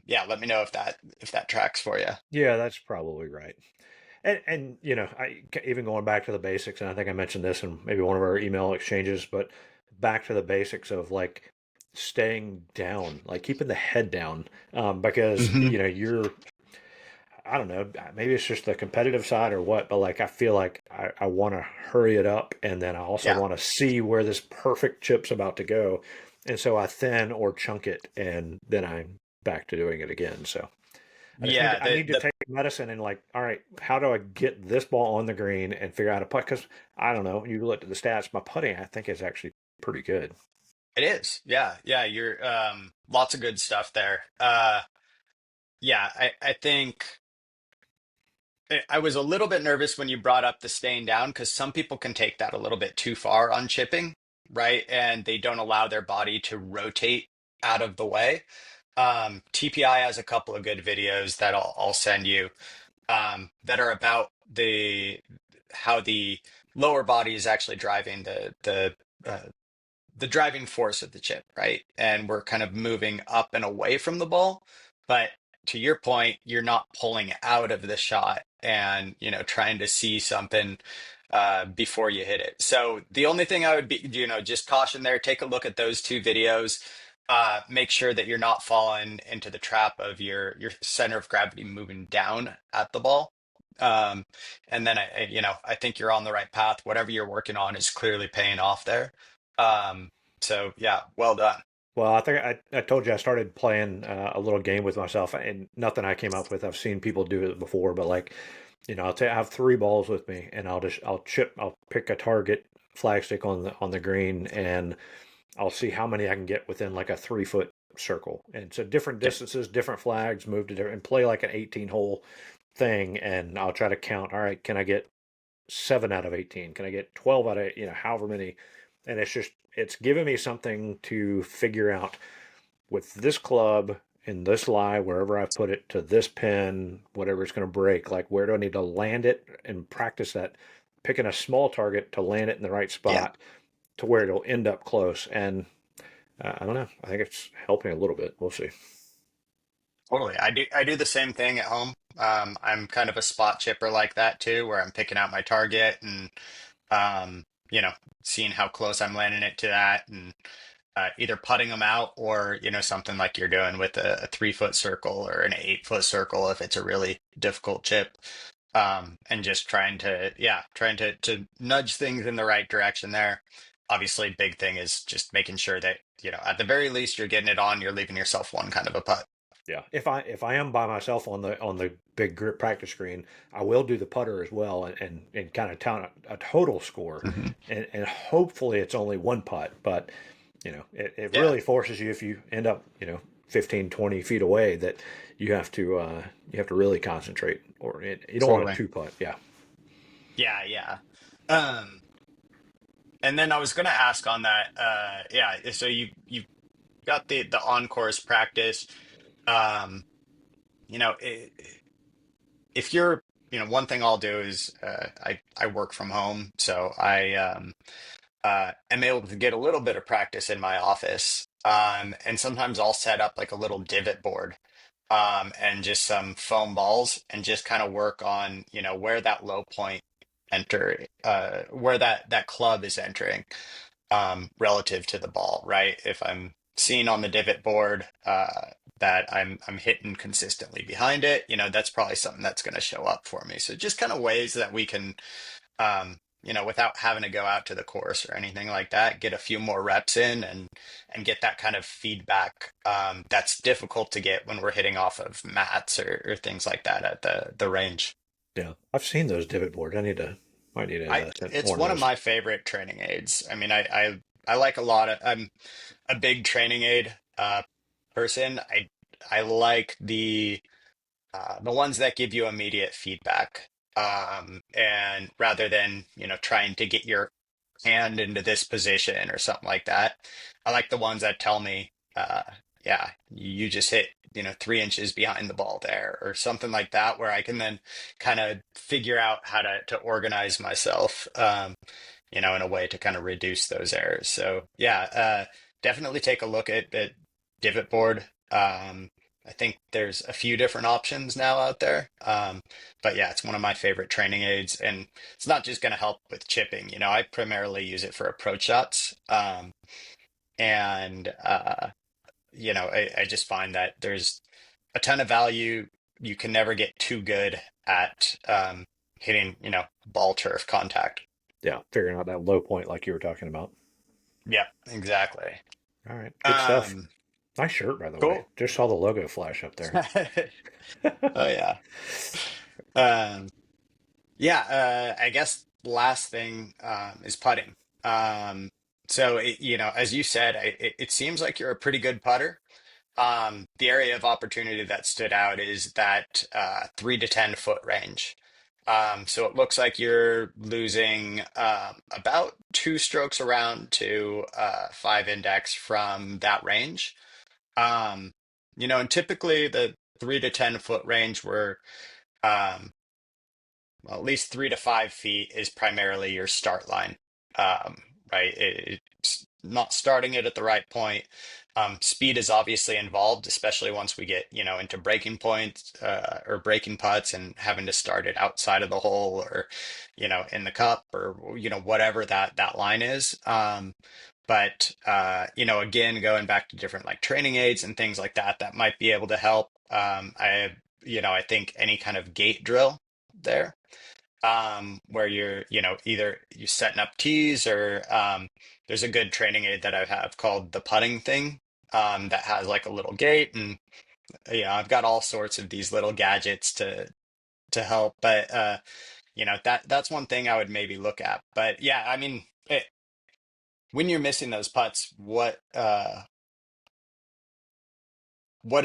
yeah, let me know if that tracks for you. Yeah, that's probably right. And I even going back to the basics, and I think I mentioned this in maybe one of our email exchanges, but back to the basics of like staying down, like keeping the head down, because Hmm. you're I don't know, maybe it's just the competitive side or what, but like I feel like I want to hurry it up, and then I also Yeah. want to see where this perfect chip's about to go. And so I thin or chunk it, and then I'm back to doing it again. So I just need Yeah, to, I the need to the take medicine and like, all right, how do I get this ball on the green and figure out how to putt? Because I don't know, you looked at the stats, my putting I think is actually pretty good. It is. Yeah, yeah, you're lots of good stuff there. Yeah, I think I was a little bit nervous when you brought up the staying down because some people can take that a little bit too far on chipping, right? And they don't allow their body to rotate out of the way. TPI has a couple of good videos that I'll send you that are about the how the lower body is actually driving the driving force of the chip, right? And we're kind of moving up and away from the ball. But to your point, you're not pulling out of the shot and, trying to see something before you hit it. So the only thing I would be, just caution there, take a look at those two videos. Make sure that you're not falling into the trap of your center of gravity moving down at the ball. Um, and then I think you're on the right path. Whatever you're working on is clearly paying off there. Um, so yeah, well done. Well, I think I told you I started playing a little game with myself, and nothing I came up with. I've seen people do it before, but like, I have three balls with me, and I'll pick a target flag stick on the green, and I'll see how many I can get within like a 3 foot circle. And so different Yep. distances, different flags, move to different, and play like an 18 hole thing, and I'll try to count. All right, can I get 7 out of 18? Can I get 12 out of, however many? And it's given me something to figure out with this club in this lie, wherever I put it to this pin, whatever it's going to break, like where do I need to land it and practice that, picking a small target to land it in the right Yeah, spot to where it'll end up close. And I don't know. I think it's helping a little bit. We'll see. totally. I do the same thing at home. I'm kind of a spot chipper like that too, where I'm picking out my target and um, you know, seeing how close I'm landing it to that, and either putting them out or something like you're doing with a 3 foot circle or an 8 foot circle if it's a really difficult chip. And just trying to nudge things in the right direction there. Obviously, big thing is just making sure that at the very least you're getting it on. You're leaving yourself one kind of a putt. Yeah. If I am by myself on the big grip practice screen, I will do the putter as well and kind of count a total score, Mhm. and hopefully it's only one putt, but it Yeah, really forces you if you end up 15, 20 feet away that you have to really concentrate, or you don't want a totally. two putt. Yeah. Yeah, yeah. Um, and then I was going to ask on that. Yeah. So you got the on course practice. Um, I if you're, one thing I'll do is I work from home, so I am able to get a little bit of practice in my office. And sometimes I'll set up like a little divot board, and just some foam balls, and just kind of work on, where that low point where that club is entering, relative to the ball, right? If I'm seeing on the divot board that I'm hitting consistently behind it, that's probably something that's going to show up for me. So just kind of ways that we can, without having to go out to the course or anything like that, get a few more reps in and get that kind of feedback, that's difficult to get when we're hitting off of mats or things like that at the range. Yeah. I've seen those divot boards. Might need to send It's one of one of those. my favorite training aids. I mean, I like a lot of. I'm a big training aid person. I like the ones that give you immediate feedback. And rather than, trying to get your hand into this position or something like that, I like the ones that tell me, yeah, you just hit, 3 inches behind the ball there or something like that, where I can then kind of figure out how to organize myself, in a way to kind of reduce those errors. So yeah, definitely take a look at divot board. I think there's a few different options now out there. But yeah, it's one of my favorite training aids, and it's not just going to help with chipping. I primarily use it for approach shots. And I just find that there's a ton of value. You can never get too good at hitting, ball turf contact. Yeah. Figuring out that low point like you were talking about. Yeah, exactly. All right. Good stuff. Um, Nice shirt, by the way. cool. Just saw the logo flash up there. Oh yeah. Um, yeah, I guess last thing is putting. So as you said, it seems like you're a pretty good putter. The area of opportunity that stood out is that 3 to 10 foot range. So it looks like you're losing about 2 strokes around to 5 index from that range. Um, and typically the 3 to 10 foot range were um, well, at least 3 to 5 feet is primarily your start line, um, right? It's not starting it at the right point. Speed is obviously involved, especially once we get, into breaking points or breaking putts and having to start it outside of the hole or, in the cup or, whatever that line is. But again, going back to different like training aids and things like that, that might be able to help. I think any kind of gate drill there, where you're, either you setting up tees or there's a good training aid that I have called the putting thing, that has like a little gate, and I've got all sorts of these little gadgets to help. But that's one thing I would maybe look at. But yeah, I mean, when you're missing those putts, what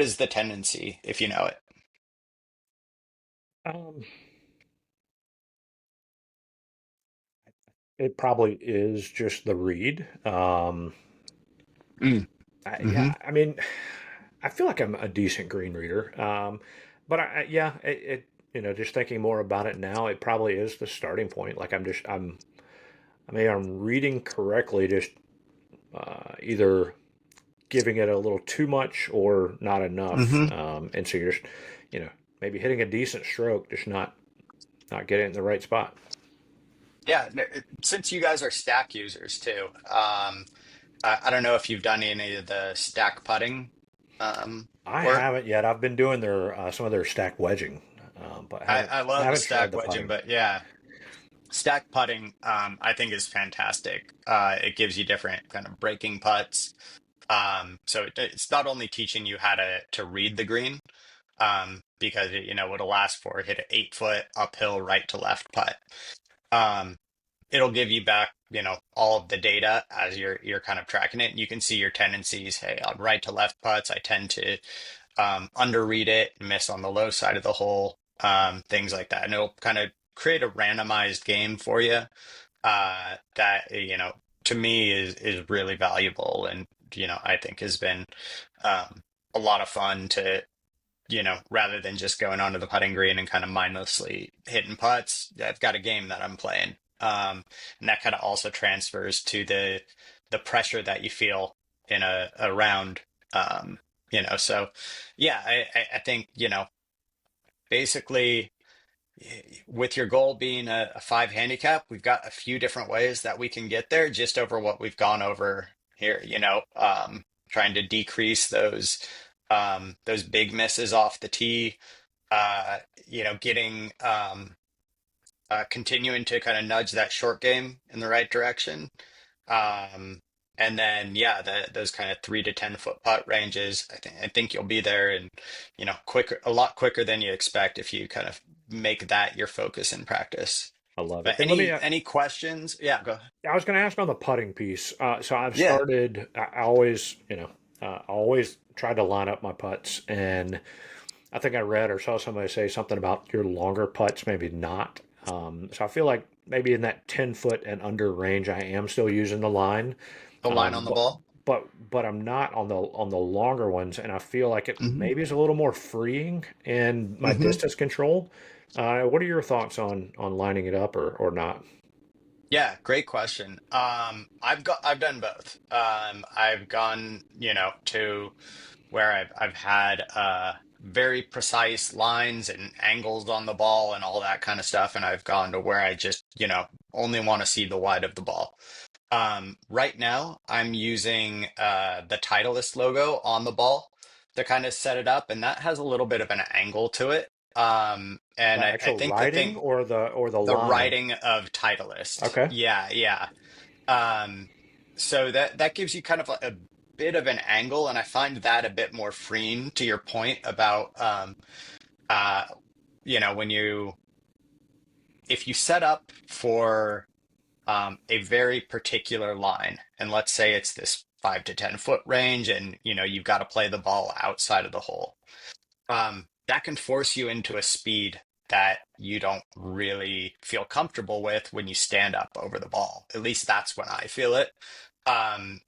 is the tendency, if you know it? Um, it probably is just the read. Mm. Yeah, Hmm. I mean, I feel like I'm a decent green reader. But yeah, just thinking more about it now, it probably is the starting point. Like I mean, I'm reading correctly, just either giving it a little too much or not enough. Hmm. And so you're just, you know, maybe hitting a decent stroke, just not getting it in the right spot. Yeah, since you guys are stack users too, I don't know if you've done any of the stack putting I work. haven't yet. I've been doing their some of their stack wedging, but I love the haven't tried stack the wedging, putting. but yeah, stack putting I think is fantastic. It gives you different kind of breaking putts. So it's not only teaching you how to read the green, because it'll ask for hit an 8 foot uphill right to left putt. Um, it'll give you back, all of the data as you're kind of tracking it. And you can see your tendencies. Hey, on right to left putts, I tend to underread it, miss on the low side of the hole, things like that. And it'll kind of create a randomized game for you, that, to me is really valuable, and, I think has been um, a lot of fun to, rather than just going onto the putting green and kind of mindlessly hitting putts. I've got a game that I'm playing. And that kind of also transfers to the pressure that you feel in a round. So yeah, I think, basically, with your goal being a five handicap, we've got a few different ways that we can get there just over what we've gone over here, trying to decrease those big misses off the tee, uh, getting, continuing to kind of nudge that short game in the right direction. Um, and then, yeah, those kind of 3 to 10 foot putt ranges, I think you'll be there, and, quicker, a lot quicker than you expect if you kind of make that your focus in practice. I love it. But And let me. any questions? Yeah, go ahead. I was going to ask on the putting piece. So I've Yeah. started. I always, I always try to line up my putts, and I think I read or saw somebody say something about your longer putts, maybe not. So I feel like maybe in that 10 foot and under range, I am still using the line, The line on the but ball. but I'm not on the longer ones, and I feel like it Hmm. maybe is a little more freeing in my Hmm. distance control. What are your thoughts on lining it up or not? Yeah, great question. I've done both. I've gone, to where I've had very precise lines and angles on the ball and all that kind of stuff, and I've gone to where I just, only want to see the wide of the ball. Right now, I'm using the Titleist logo on the ball to kind of set it up, and that has a little bit of an angle to it. And The I actual think the writing thing, or the the line? writing of Titleist, Okay, yeah, yeah. Um, so that gives you kind of like a bit of an angle, and I find that a bit more freeing, to your point about, uh, when if you set up for a very particular line, and let's say it's this 5 to 10 foot range, and you've got to play the ball outside of the hole, that can force you into a speed that you don't really feel comfortable with when you stand up over the ball. At least that's when I feel it. And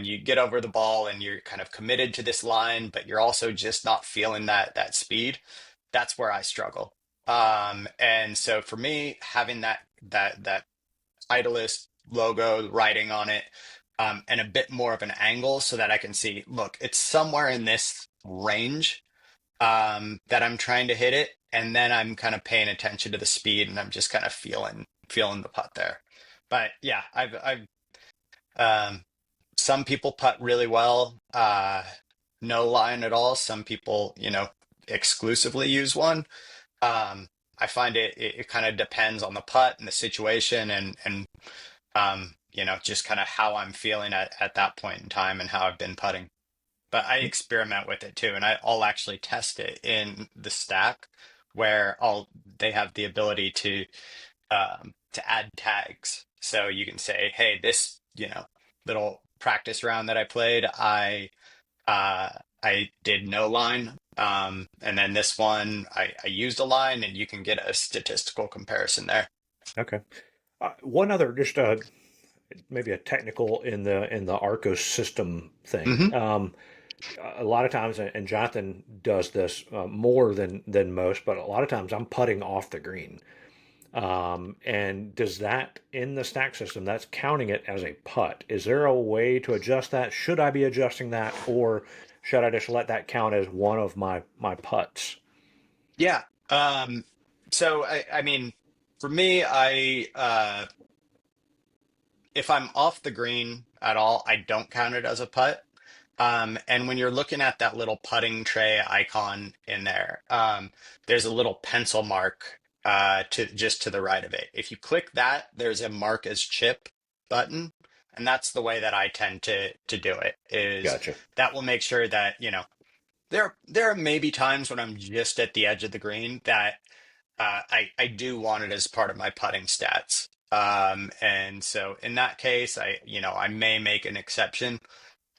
you get over the ball and you're kind of committed to this line, but you're also just not feeling that speed. That's where I struggle. And so for me, having that Titleist logo writing on it, and a bit more of an angle so that I can see, look, it's somewhere in this range, that I'm trying to hit it, and then I'm kind of paying attention to the speed, and I'm just kind of feeling the putt there. But yeah, I've um, some people putt really well, no line at all. Some people, exclusively use one. Um, I find it kind of depends on the putt and the situation and just kind of how I'm feeling at that point in time and how I've been putting. But I experiment with it too, and I'll actually test it in the stack where I'll they have the ability to add tags. So you can say, hey, this, little practice round that I played, uh I did no line. And then this one I used a line and you can get a statistical comparison there. Okay. One other, just maybe a technical in the Arccos system thing. Hmm. A lot of times, and Jonathan does this more than most, but a lot of times I'm putting off the green. And does that in the stack system, that's counting it as a putt? Is there a way to adjust that? Should I be adjusting that, or should I just let that count as one of my putts? Yeah. So I mean, for me, if I'm off the green at all, I don't count it as a putt. And when you're looking at that little putting tray icon in there, there's a little pencil mark to the right of it. If you click that, there's a mark as chip button, and that's the way that I tend to do it. Is Gotcha. that will make sure that there are maybe times when I'm just at the edge of the green that I do want it as part of my putting stats. And so in that case, I may make an exception,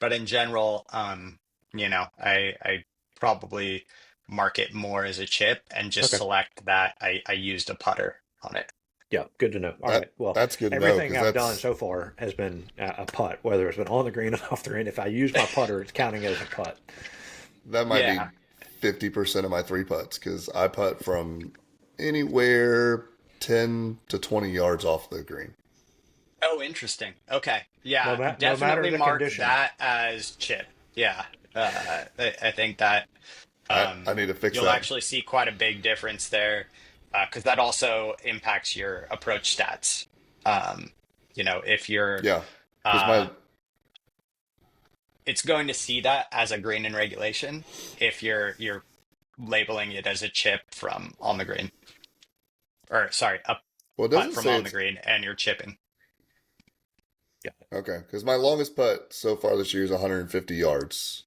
but in general, I probably mark it more as a chip and just Okay. select that I used a putter on it. Yeah, good to know. All That right. Well, that's good to know everything because I've done that's so far has been a putt, whether it's been on the green or off the green. If I use my putter, it's counting as a putt. that might be Yeah. 50% of my three putts because I putt from anywhere 10 to 20 yards off the green. Oh, interesting. Okay. Yeah, No matter definitely the mark condition. that as chip. Yeah. I think that I need to fix you'll that. actually see quite a big difference there because that also impacts your approach stats. If you're, Yeah, because uh, my it's going to see that as a green in regulation if you're labeling it as a chip from on the green, or sorry, a well, it putt doesn't from say on the it's green, and you're chipping. Yeah. okay. Because my longest putt so far this year is 150 yards.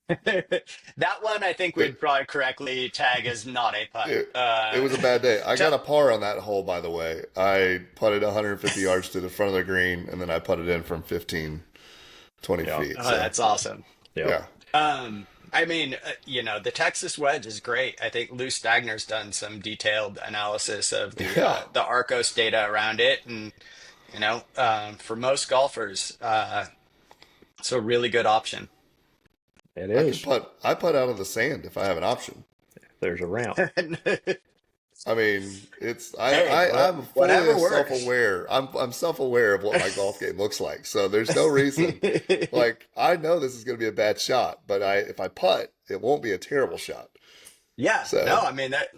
That one I think It, we'd probably correctly tag as not a putt. it it was a bad day. I got Tell, a par on that hole, by the way. I putted 150 yards to the front of the green, and then I putted in from 15, 20 Yeah. feet. oh, So that's awesome. Yeah. yeah, I mean, the Texas wedge is great. I think Lou Stagner's done some detailed analysis of yeah. the Arccos data around it, and for most golfers, it's a really good option. It I can is. putt. I putt out of the sand if I have an option. There's a ramp. I mean, it's Hey, I'm whatever fully works. self-aware. I'm self-aware of what my golf game looks like. So there's no reason. Like I know this is going to be a bad shot, but I if I putt, it won't be a terrible shot. Yeah, no, So I mean that,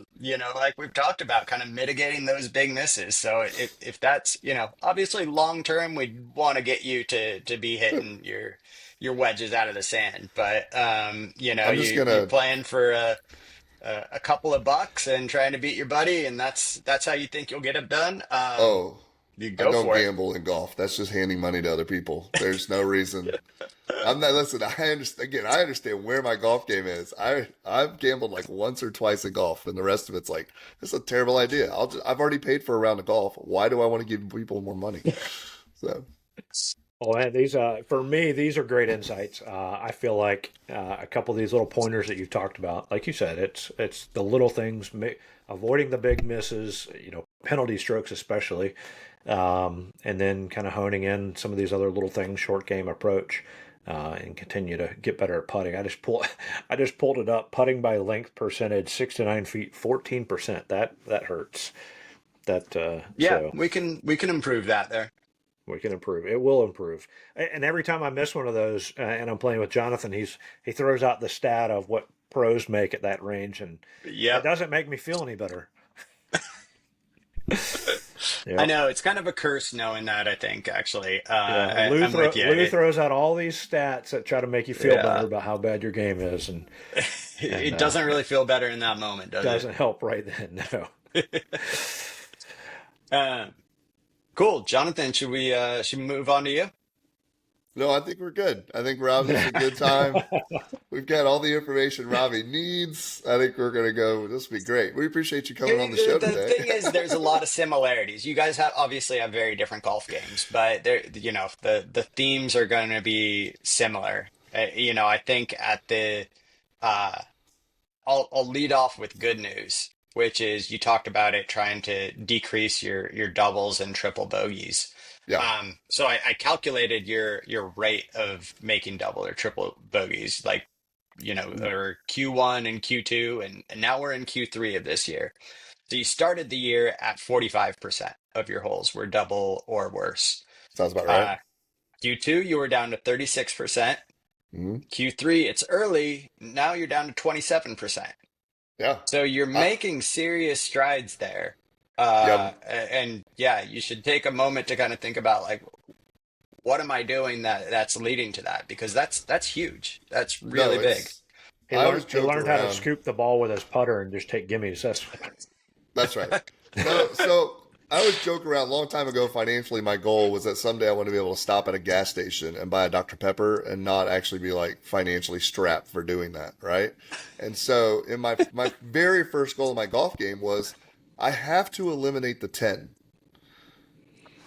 like we've talked about, kind of mitigating those big misses. So if that's, obviously long term, we'd want to get you to be hitting your wedges out of the sand. But I'm just you're gonna. playing for a couple of bucks and trying to beat your buddy, and that's how you think you'll get it done. Oh, You I go don't for it. gamble in golf. That's just handing money to other people. There's no reason. I'm not. Listen, I understand. Again, I understand where my golf game is. I've gambled like once or twice in golf, and the rest of it's like this is a terrible idea. I've already paid for a round of golf. Why do I want to give people more money? So Well, man, these for me, these are great insights. I feel like a couple of these little pointers that you've talked about, like you said, it's the little things, avoiding the big misses, penalty strokes especially, and then kind of honing in some of these other little things, short game approach, and continue to get better at putting. I just pulled it up. Putting by length percentage, 6 to 9 feet, 14%. That hurts. That Yeah, so. we can improve that there. We can improve. It will improve. And every time I miss one of those, and I'm playing with Jonathan, he throws out the stat of what pros make at that range, and it Yep. doesn't make me feel any better. I Yep. know it's kind of a curse knowing that, I think, actually. Yeah. I'm with you. Lou throws out all these stats that try to make you feel better Yeah. about how bad your game is, and It doesn't really feel better in that moment, does it? doesn't help right then. No. Uh, cool. Jonathan, should we move on to you? No, I think we're good. I think Rob, this is a good time. We've got all the information Robbie needs. I think we're going to go. This will be great. We appreciate you coming on the show The today. thing is, there's a lot of similarities. You guys have obviously have very different golf games, but the themes are going to be similar. I think at the uh, I'll lead off with good news, which is you talked about it trying to decrease your doubles and triple bogeys. Yeah. So I calculated your rate of making double or triple bogeys, like or Q1 and Q2, and now we're in Q3 of this year. So you started the year at 45% of your holes were double or worse. Sounds about right. Uh, Q2, you were down to 36%. Hmm. Q3, it's early. Now you're down to 27%. Yeah. So you're I, making serious strides there. yeah. And yeah, you should take a moment to kind of think about like, what am I doing that's leading to that? Because that's huge. That's No, really big. I always He joke learned how to around. scoop the ball with his putter and just take gimmies. That's right. No, so I always joke around. A long time ago, financially, my goal was that someday I want to be able to stop at a gas station and buy a Dr. Pepper and not actually be like financially strapped for doing that, right? And so, in my very first goal in my golf game was I have to eliminate the 10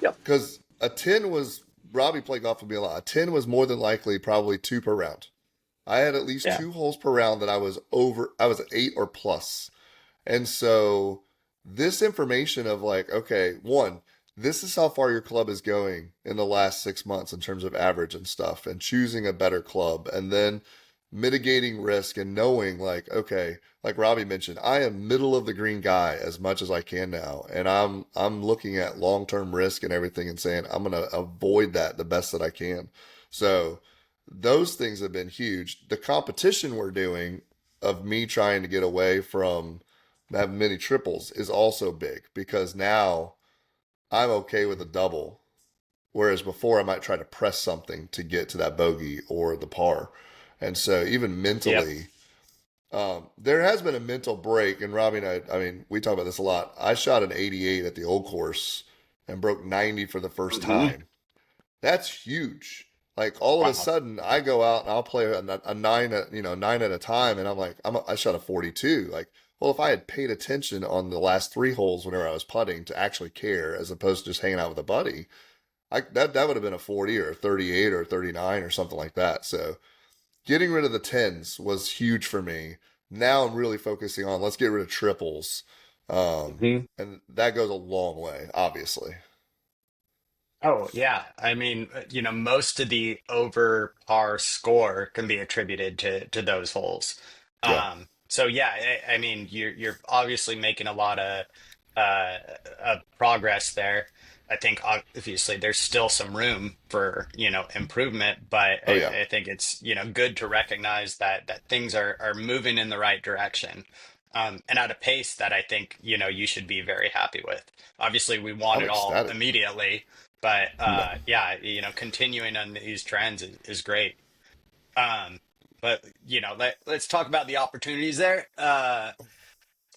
Yep. because a 10 was Robbie played golf with me a lot. A 10 was more than likely probably two per round. I had at least Yeah. two holes per round that I was over. I was at 8 or plus. And so this information of like, okay, one, this is how far your club is going in the last 6 months in terms of average and stuff, and choosing a better club, and then mitigating risk and knowing like, okay, like Robbie mentioned, I am middle of the green guy as much as I can now. And I'm looking at long-term risk and everything and saying I'm gonna avoid that the best that I can. So those things have been huge. The competition we're doing of me trying to get away from have many triples is also big because now I'm okay with a double. Whereas before I might try to press something to get to that bogey or the par. And so even Yep. mentally, there has been a mental break. And Robbie and I mean, we talk about this a lot. I shot an 88 at the old course and broke 90 for the first Hmm. time. That's huge. Like all of a Wow. sudden, I go out and I'll play a nine, nine at a time, and I'm like, I shot a 42. Like, well, if I had paid attention on the last three holes whenever I was putting to actually care, as opposed to just hanging out with a buddy, that would have been a 40 or a 38 or a 39 or something like that. So getting rid of the tens was huge for me. Now I'm really focusing on let's get rid of triples, and that goes a long way, obviously. Oh, yeah. I mean, most of the over par score can be attributed to those holes. Yeah. So yeah, I mean, you're obviously making a lot uh, of progress there. I think obviously there's still some room for, improvement, but Oh yeah. I think it's, good to recognize that things are moving in the right direction. And at a pace that I think, you should be very happy with. Obviously, we want I'm it all ecstatic. immediately, but No, yeah, continuing on these trends is great. Um, but let's talk about the opportunities there.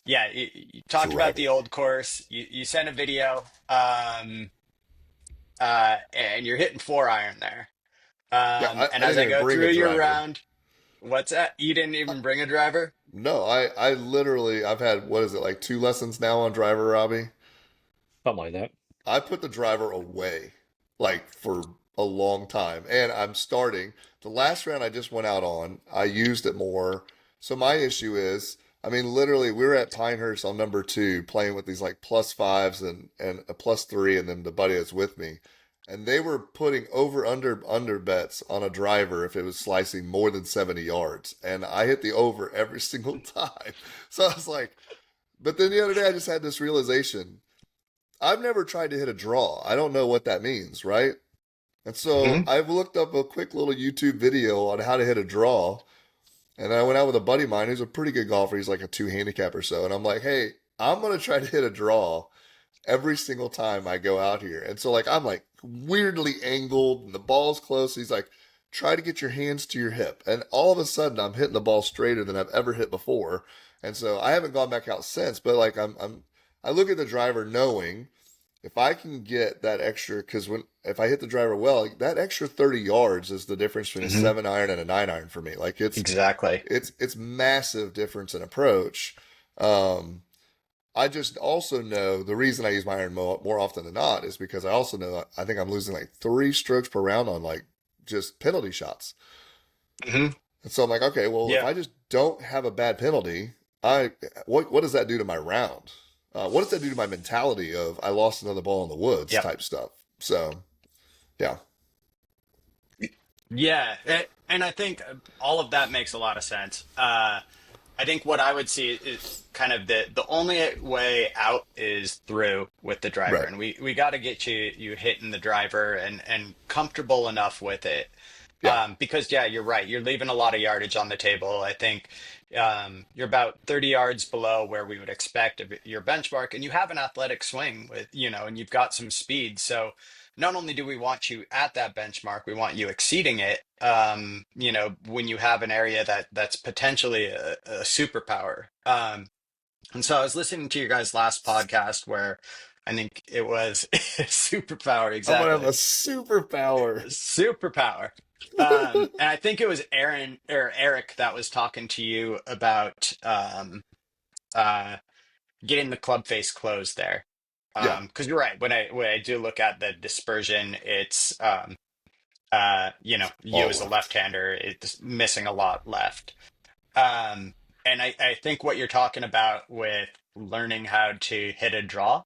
Yeah, you talked about the driving. old course. You sent a video, and you're hitting 4 iron there. Yeah, And I as didn't I even go bring a through your driver. round, what's that? You didn't even bring a driver? No, I literally, I've had, what is it, like two lessons now on driver, Robbie? Something like that. I put the driver away like for a long time. And I'm starting. The last round I just went out on, I used it more. So my issue is, I mean, literally, we were at Pinehurst on number two playing with these like plus fives and a plus three, and then the buddy that's with me. And they were putting over under bets on a driver if it was slicing more than 70 yards. And I hit the over every single time. So I was like, but then the other day I just had this realization. I've never tried to hit a draw. I don't know what that means, right? And so Hmm. I looked up a quick little YouTube video on how to hit a draw. And then I went out with a buddy of mine who's a pretty good golfer. He's like a two handicap or so. And I'm like, hey, I'm going to try to hit a draw. every single time I go out here. And so like I'm like weirdly angled and the ball's close. He's like, try to get your hands to your hip. And all of a sudden I'm hitting the ball straighter than I've ever hit before. And so I haven't gone back out since, but like I look at the driver knowing if I can get that extra, because if I hit the driver well, like, that extra 30 yards is the difference between a Hmm. 7 iron and a 9 iron for me. Like Exactly. it's massive difference in approach. Um, I just also know the reason I use my iron more often than not is because I also know I think I'm losing like 3 strokes per round on like just penalty shots. Hmm. And so I'm like, okay, well, if Yeah. I just don't have a bad penalty, I what does that do to my round? What does that do to my mentality of I lost another ball in the woods Yep. type stuff? So yeah, Yeah. And I think all of that makes a lot of sense. I think what I would see is kind of the only way out is through with the driver, right, and we got to get you hitting the driver and comfortable enough with it. yeah, Because yeah, you're right. You're leaving a lot of yardage on the table. I think you're about 30 yards below where we would expect your benchmark, and you have an athletic swing with, and you've got some speed. So not only do we want you at that benchmark, we want you exceeding it. When you have an area that's potentially a superpower. And so I was listening to your guys' last podcast where I think it was superpower, I'm gonna have a exactly. superpower. Superpower. And I think it was Aaron or Eric that was talking to you about uh, getting the club face closed there. Yeah, Because you're right. When I do look at the dispersion, it's you all as a left. left-hander, it's missing a lot left. And I think what you're talking about with learning how to hit a draw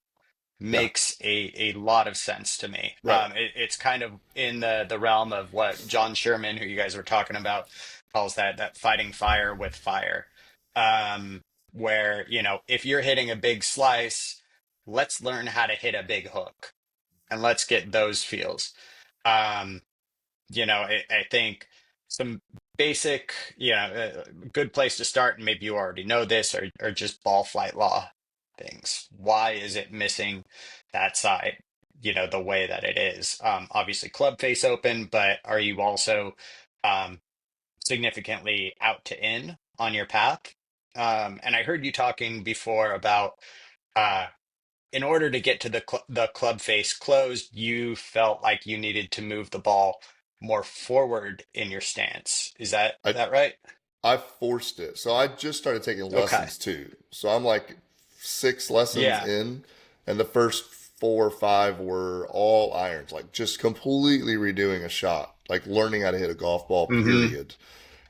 Yeah, makes a lot of sense to me. right. It's kind of in the realm of what John Sherman, who you guys were talking about, calls that fighting fire with fire. Um, where, if you're hitting a big slice, let's learn how to hit a big hook and let's get those feels. Um, I think some basic, good place to start, and maybe you already know this, or just ball flight law things. Why is it missing that side, the way that it is? Obviously, club face open, but are you also um, significantly out to in on your path? And I heard you talking before about uh, in order to get to the club face closed, you felt like you needed to move the ball more forward in your stance. Is that I that right? I forced it. So I just started taking Okay. lessons too. So I'm like 6 lessons Yeah. in, and the first 4 or 5 were all irons, like just completely redoing a shot, like learning how to hit a golf ball, Hmm. period.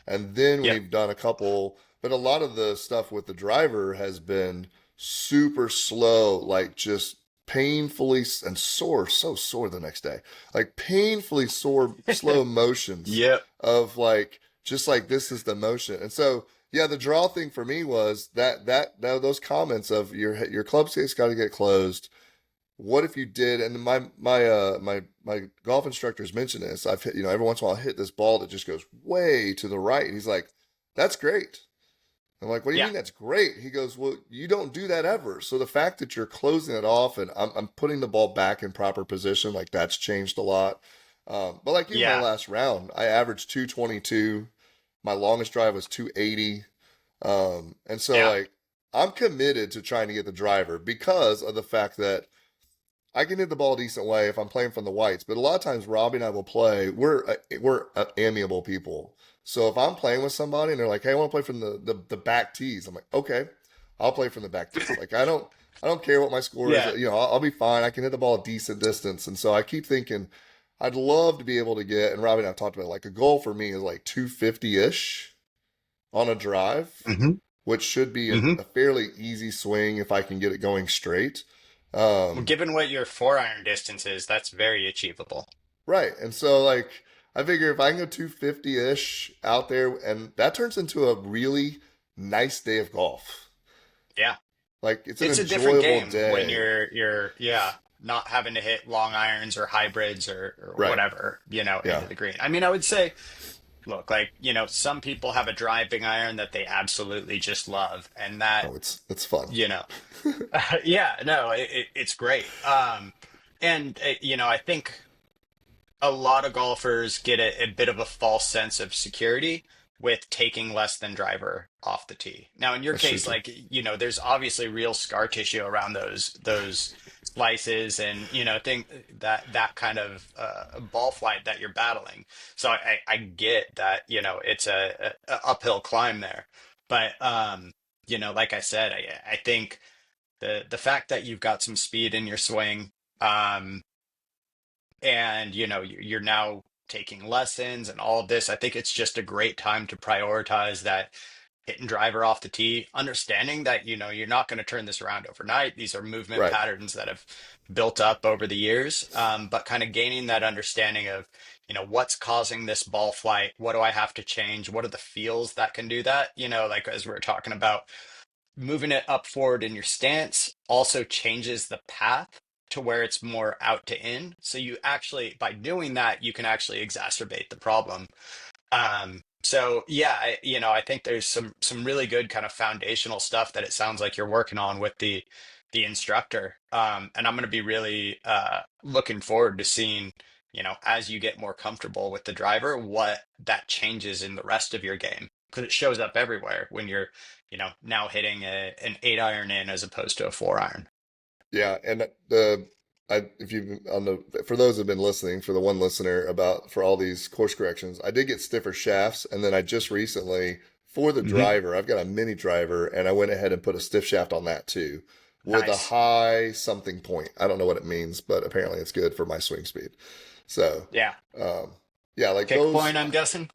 And then Yep. we've done a couple, but a lot of the stuff with the driver has been super slow, like just painfully and sore, so sore the next day, like painfully sore, slow motions Yep. of like, just like this is the motion. And so, yeah, the draw thing for me was that those comments of your club face got to get closed. What if you did? And my golf instructors mentioned this. I've hit, every once in a while I hit this ball that just goes way to the right. And he's like, that's great. I'm like, what do you Yeah. mean that's great? He goes, well, you don't do that ever. So the fact that you're closing it off and I'm putting the ball back in proper position, like that's changed a lot. But like even my Yeah. last round, I averaged 222. My longest drive was 280. And so Yeah. like I'm committed to trying to get the driver because of the fact that I can hit the ball a decent way if I'm playing from the whites, but a lot of times Robbie and I will play. We're amiable people. So if I'm playing with somebody and they're like, "Hey, I want to play from the back tees," I'm like, "Okay, I'll play from the back tees." Like I don't care what my score is. Yeah. I'll be fine. I can hit the ball a decent distance, and so I keep thinking I'd love to be able to get. And Robbie and I've talked about it, like a goal for me is like 250 ish on a drive, Hmm. which should be a, Hmm. a fairly easy swing if I can get it going straight. Well, Um, given what your 4 iron distance is, that's very achievable. Right. And so like I figure if I can go 250-ish out there and that turns into a really nice day of golf. Yeah. Like it's an It's a different enjoyable game when day. you're yeah, not having to hit long irons or hybrids or Right. whatever, Yeah. into the green. I mean, I would say look, like, some people have a driving iron that they absolutely just love, and that, Oh, it's fun. you know, yeah, no, it's great. And I think a lot of golfers get a bit of a false sense of security with taking less than driver off the tee. Now, in your That's true case, too. like, there's obviously real scar tissue around those slices and, think that kind of ball flight that you're battling. So I get that, it's a uphill climb there. But, like I said, I think the fact that you've got some speed in your swing, um, and you're now taking lessons and all of this, I think it's just a great time to prioritize that hitting driver off the tee, understanding that you're not going to turn this around overnight. These are movement Right. patterns that have built up over the years, but kind of gaining that understanding of what's causing this ball flight, what do I have to change, what are the feels that can do that, like as we were talking about, moving it up forward in your stance also changes the path to where it's more out to in. So you actually, by doing that, you can actually exacerbate the problem. So yeah, I think there's some really good kind of foundational stuff that it sounds like you're working on with the instructor. And I'm going to be really looking forward to seeing, as you get more comfortable with the driver, what that changes in the rest of your game. Because it shows up everywhere when you're, now hitting an 8 iron in as opposed to a 4 iron. Yeah, and if you on the for those who've been listening, for the one listener about for all these course corrections, I did get stiffer shafts, and then I just recently for the Hmm. driver, I've got a mini driver, and I went ahead and put a stiff shaft on that too, with a Nice. high something point. I don't know what it means, but apparently it's good for my swing speed. So, Yeah. um, yeah, like Kick those. point, I'm guessing.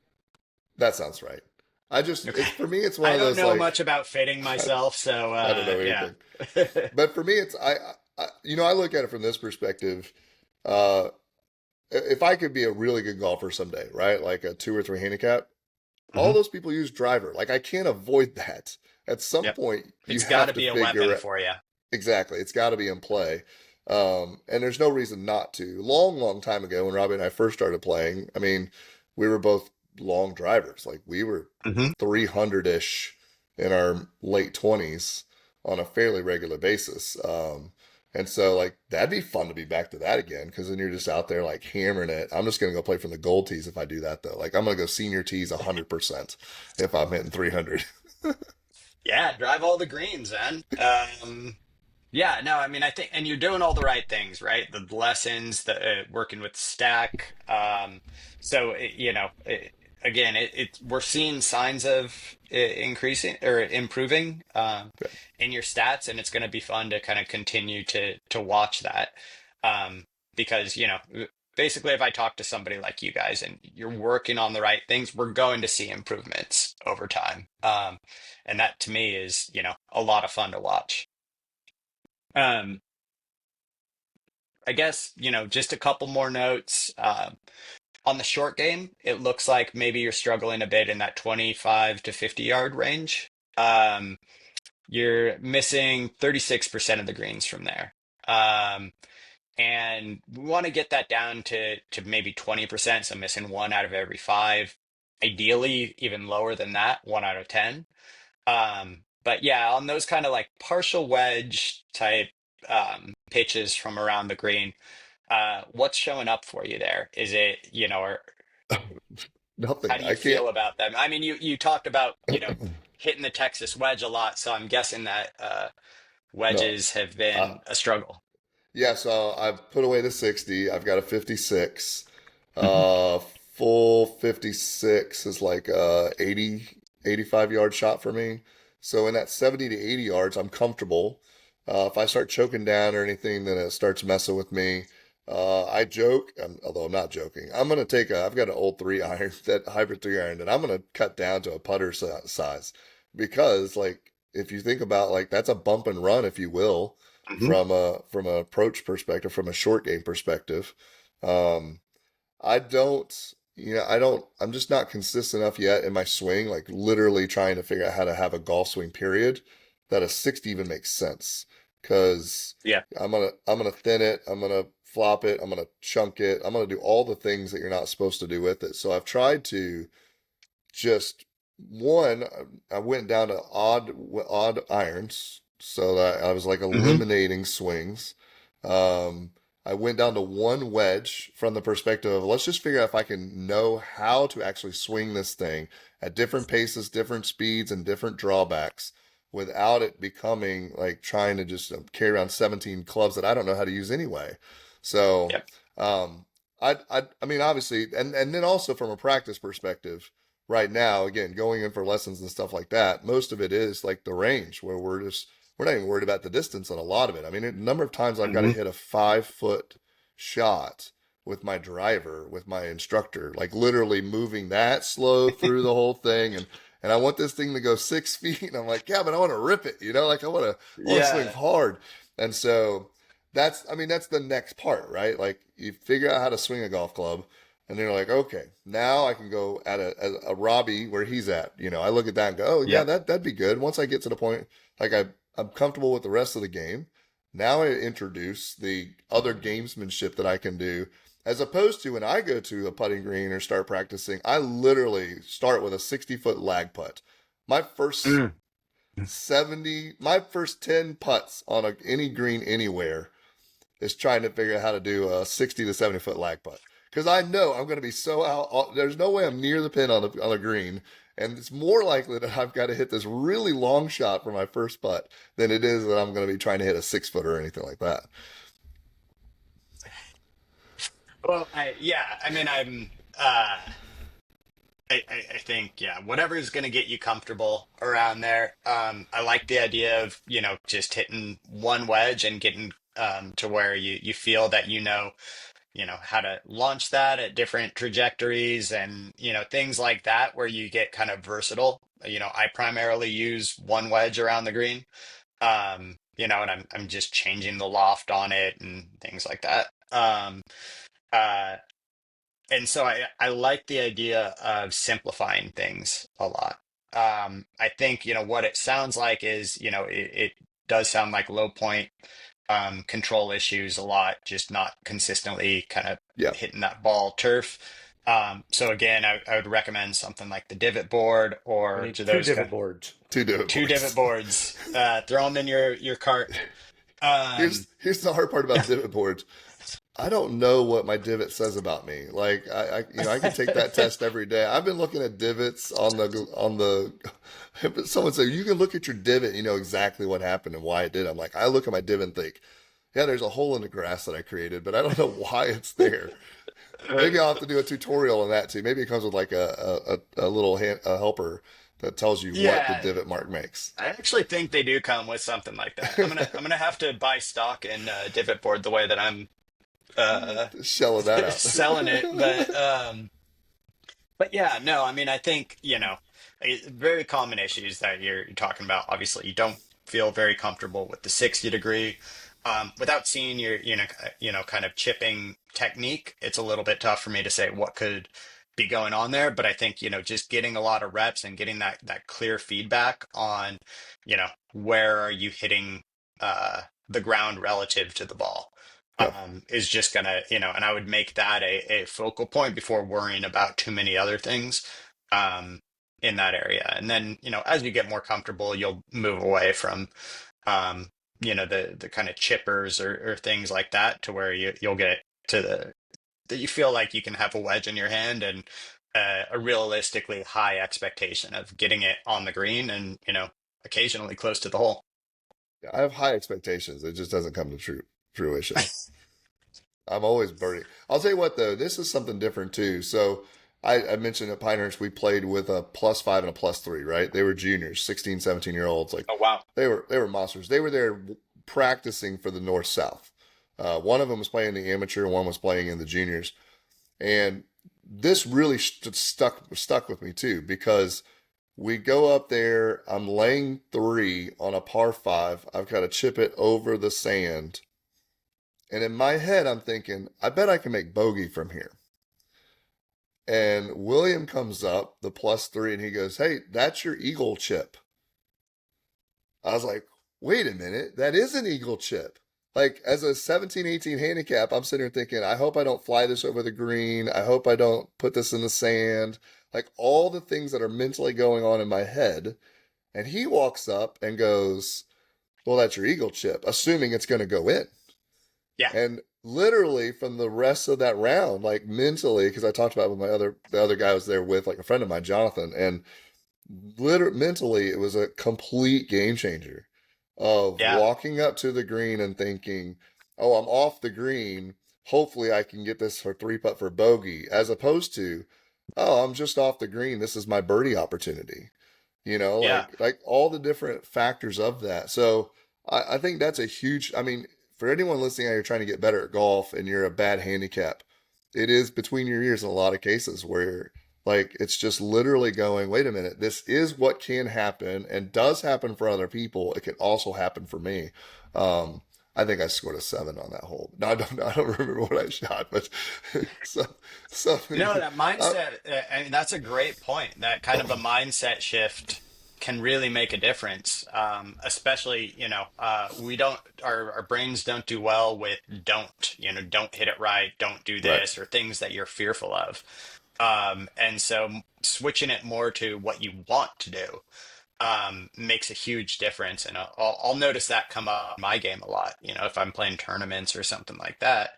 That sounds right. I just Okay. it's for me, it's one I of don't those know like much about fitting I, myself, so I don't know yeah. anything. But for me, it's I look at it from this perspective. Uh, if I could be a really good golfer someday, right, like a 2 or 3 handicap, all Hmm. those people use driver. Like I can't avoid that. At some Yep. point, you It's got have to to be a weapon figure for you. exactly. It's got to be in play. And there's no reason not to. Long time ago, when Robbie and I first started playing, I mean, we were both long drivers. Like we were Hmm. 300-ish in our late 20s on a fairly regular basis. And so like that'd be fun to be back to that again because then you're just out there like hammering it. I'm just gonna go play from the gold tees if I do that though. Like I'm gonna go senior tees 100% if I'm hitting 300. Yeah, drive all the greens, man. Yeah, no, I mean, I think, and you're doing all the right things, right? The lessons, the working with stack. So, again, we're seeing signs of increasing or improving in your stats, and it's going to be fun to kind of continue to watch that. Um, because, basically, if I talk to somebody like you guys and you're working on the right things, we're going to see improvements over time. And that to me is, a lot of fun to watch. Um, I guess, just a couple more notes. On the short game, it looks like maybe you're struggling a bit in that 25 to 50 yard range. You're missing 36% of the greens from there. Um, and we want to get that down to maybe 20%, so missing one out of every five. Ideally, even lower than that, 1 out of 10. But yeah, on those kind of like partial wedge type pitches from around the green, what's showing up for you there? Is it, or how Nothing. do I you can't. feel about them? I mean, you talked about, hitting the Texas wedge a lot, so I'm guessing that No. wedges have Uh, been a struggle. yeah, so I've put away the 60. I've got a 56. Hmm. Uh, full 56 is like 80, 85 yard shot for me. So in that 70 to 80 yards, I'm comfortable. If I start choking down or anything, then it starts messing with me. I joke, although I'm not joking. I've got an old 3 iron, that hybrid 3 iron, and I'm gonna cut down to a putter size because, like, if you think about like that's a bump and run, if you will, Hmm. from an approach perspective, from a short game perspective. Um, I don't, I'm just not consistent enough yet in my swing, like literally trying to figure out how to have a golf swing period that a 60 even makes sense. Cause Yeah. I'm gonna thin it, I'm gonna flop it, I'm gonna chunk it, I'm gonna do all the things that you're not supposed to do with it. So I've tried to just one, I went down to odd irons, so that I was like Hmm. eliminating swings. Um, I went down to one wedge from the perspective of let's just figure out if I can know how to actually swing this thing at different paces, different speeds, and different drawbacks without it becoming like trying to just carry around 17 clubs that I don't know how to use anyway. So, Yep. um, I mean, obviously, and then also from a practice perspective, right now, again, going in for lessons and stuff like that, most of it is like the range where we're not even worried about the distance on a lot of it. I mean, a number of times I've got to Hmm. hit a 5 foot shot with my driver, with my instructor, like literally moving that slow through the whole thing, and I want this thing to go 6 feet, and I'm like, yeah, but I want to rip it, like I want to swing Yeah. hard, and so I mean, that's the next part, right? Like you figure out how to swing a golf club, and they're like, okay, now I can go at a Robbie where he's at. I look at that and go, oh yeah, Yep. that'd be good. Once I get to the point, like I'm comfortable with the rest of the game. Now I introduce the other gamesmanship that I can do, as opposed to when I go to a putting green or start practicing, I literally start with a 60-foot lag putt. My first Mm. my first 10 putts on any green anywhere is trying to figure out how to do a 60 to 70 foot lag putt. Because I know I'm going to be so out. There's no way I'm near the pin on the green. And it's more likely that I've got to hit this really long shot for my first putt than it is that I'm going to be trying to hit a 6 footer or anything like that. Well, yeah, I mean, uh, I think, yeah, whatever's going to get you comfortable around there. I like the idea of, just hitting one wedge and getting to where you feel that how to launch that at different trajectories and, things like that where you get kind of versatile. I primarily use one wedge around the green, and I'm just changing the loft on it and things like that. Uh, and so I like the idea of simplifying things a lot. I think, what it sounds like is, it does sound like low point control issues a lot, just not consistently kind of Yeah. hitting that ball turf. So again, I would recommend something like the divot board We or need to two those divot kind boards. Two different two divot boards. boards. Throw them in your cart. Um, Here's the hard part about divot boards. I don't know what my divot says about me. Like I can take that test every day. I've been looking at divots on the. Someone said you can look at your divot, you know exactly what happened and why it did. I'm like, I look at my divot and think, yeah, there's a hole in the grass that I created, but I don't know why it's there. Maybe I'll have to do a tutorial on that too. Maybe it comes with like a little a helper that tells you what the yeah, divot mark makes. I actually think they do come with something like that. I'm gonna have to buy stock in divot board the way that I'm uh Shelling that out. selling it, but yeah, no, I mean I think very common issues that you're talking about. Obviously, you don't feel very comfortable with the 60 degree. Without seeing your kind of chipping technique, it's a little bit tough for me to say what could be going on there. But I think just getting a lot of reps and getting that clear feedback on where are you hitting the ground relative to the ball Yeah. is just gonna, and I would make that a focal point before worrying about too many other things um, in that area. And then, as you get more comfortable, you'll move away from, the kind of chippers or things like that to where you'll get to that you feel like you can have a wedge in your hand and a realistically high expectation of getting it on the green and, occasionally close to the hole. Yeah, I have high expectations. It just doesn't come to fruition. I'm always birdie. I'll tell you what though, this is something different too. So I mentioned at Pinehurst we played with a +5 and a +3, right? They were juniors, 16, 17-year olds. Like Oh, wow. they were monsters. They were there practicing for the North South. One of them was playing the amateur, one was playing in the juniors. And this really stuck with me too because we go up there. I'm laying three on a par 5. I've got to chip it over the sand. And in my head, I'm thinking, I bet I can make bogey from here. And William comes up, the +3, and he goes, hey, that's your eagle chip. I was like, wait a minute, that is an eagle chip. Like, as a 17, 18 handicap, I'm sitting here thinking, I hope I don't fly this over the green. I hope I don't put this in the sand. like all the things that are mentally going on in my head. And he walks up and goes, "Well, that's your eagle chip," assuming it's going to go in. Yeah. And literally from the rest of that round, like mentally, because I talked about it with the other guy I was there with, like a friend of mine, Jonathan, and literally mentally, it was a complete game changer of Yeah. walking up to the green and thinking, "Oh, I'm off the green. Hopefully, I can get this for three putt for bogey," as opposed to, "Oh, I'm just off the green. This is my birdie opportunity." Yeah. Like all the different factors of that. So I think that's a huge. I mean, for anyone listening out, you're trying to get better at golf and you're a bad handicap, it is between your ears in a lot of cases where like it's just literally going, wait a minute, this is what can happen and does happen for other people. It can also happen for me. Um, I think I scored a 7 on that hole. No, I don't remember what I shot, but so, something. No, that Uh, mindset, I mean, that's a great point. That kind of a mindset shift can really make a difference. Especially, we don't, our brains don't do well with don't hit it right, don't do right. this, or things that you're fearful of. And so switching it more to what you want to do makes a huge difference. And I'll notice that come up in my game a lot. If I'm playing tournaments or something like that,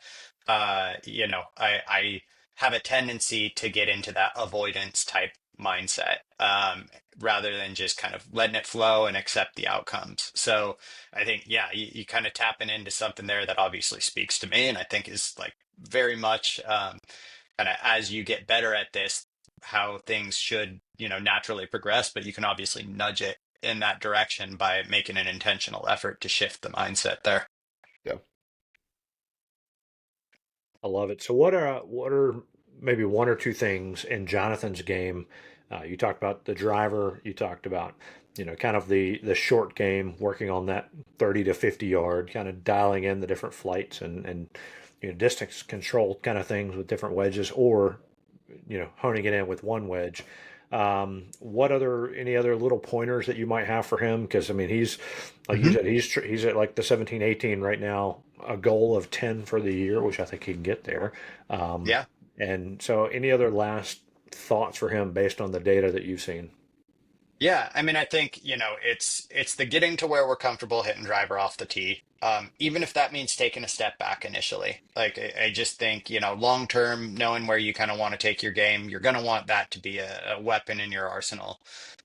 I have a tendency to get into that avoidance type mindset rather than just kind of letting it flow and accept the outcomes. So I think, yeah, you kind of tapping into something there that obviously speaks to me and I think is like very much kind of as you get better at this, how things should, naturally progress, but you can obviously nudge it in that direction by making an intentional effort to shift the mindset there. Yeah. I love it. So what are maybe one or two things in Jonathan's game? You talked about the driver. You talked about kind of the short game, working on that 30 to 50 yard, kind of dialing in the different flights and distance control kind of things with different wedges, or honing it in with one wedge. Any other little pointers that you might have for him? Because I mean, he's like you hmm said, he's at like the 17, 18 right now. A goal of 10 for the year, which I think he can get there. Um, Yeah. and so, any other last thoughts for him based on the data that you've seen? Yeah, I mean, I think, it's the getting to where we're comfortable hitting driver off the tee. Even if that means taking a step back initially. Like I just think, long term, knowing where you kind of want to take your game, you're gonna want that to be a weapon in your arsenal.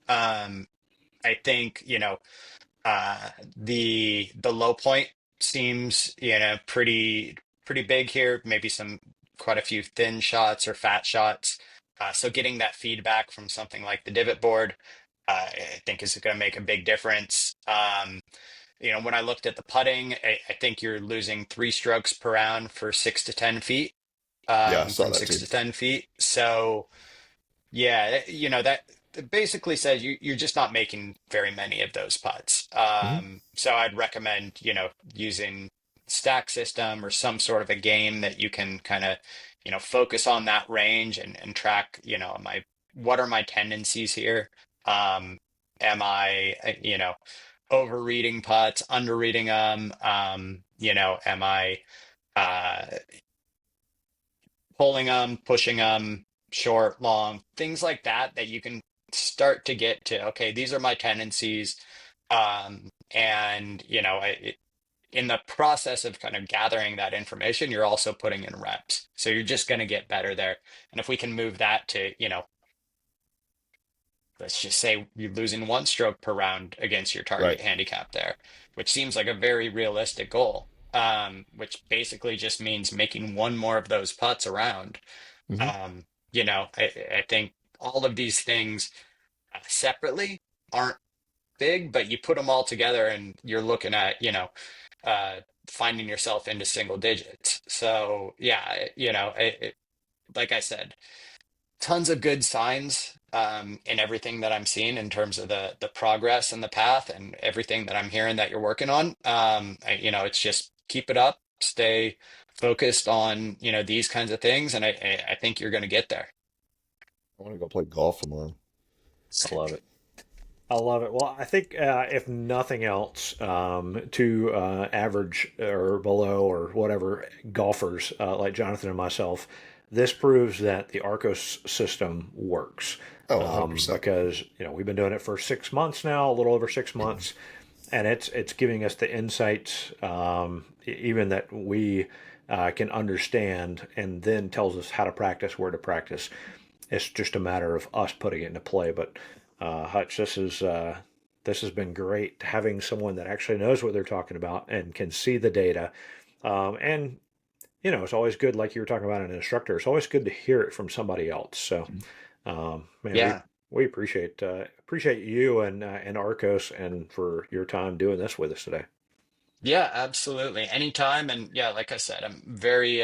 Um, I think, the low point seems, pretty big here. Maybe quite a few thin shots or fat shots. So getting that feedback from something like the divot board, I think is going to make a big difference. When I looked at the putting, I think you're losing 3 strokes per round for 6 to 10 feet, Yeah, I saw from that six too. to ten feet. So yeah, that basically says you're just not making very many of those putts. hmm So I'd recommend, using stack system or some sort of a game that you can kind of, focus on that range and track, what are my tendencies here? Um, am I, overreading putts, underreading them? Am I uh, pulling them, pushing them, short, long, things like that, that you can start to get to, okay, these are my tendencies. And, in the process of kind of gathering that information, you're also putting in reps. So you're just going to get better there. And if we can move that to, let's just say you're losing 1 stroke per round against your Right. target handicap there, which seems like a very realistic goal. Which basically just means making one more of those putts around. hmm um, I think all of these things separately aren't big, but you put them all together and you're looking at, uh, finding yourself into single digits. So yeah, like I said, tons of good signs in everything that I'm seeing in terms of the progress and the path and everything that I'm hearing that you're working on. It's just keep it up, stay focused on, these kinds of things, and I think you're going to get there. I want to go play golf tomorrow. I love it. I love it. Well, I think if nothing else, to average or below or whatever golfers like Jonathan and myself, this proves that the Arccos system works. Oh, 100%. Because we've been doing it for 6 months now, a little over 6 months, and it's giving us the insights, even that we can understand, and then tells us how to practice, where to practice. It's just a matter of us putting it into play. But Hutch, this has been great, having someone that actually knows what they're talking about and can see the data. And it's always good, like you were talking about an instructor. It's always good to hear it from somebody else. So, man, Yeah. we appreciate you and Arccos, and for your time doing this with us today. Yeah, absolutely. Anytime. And yeah, like I said, I'm very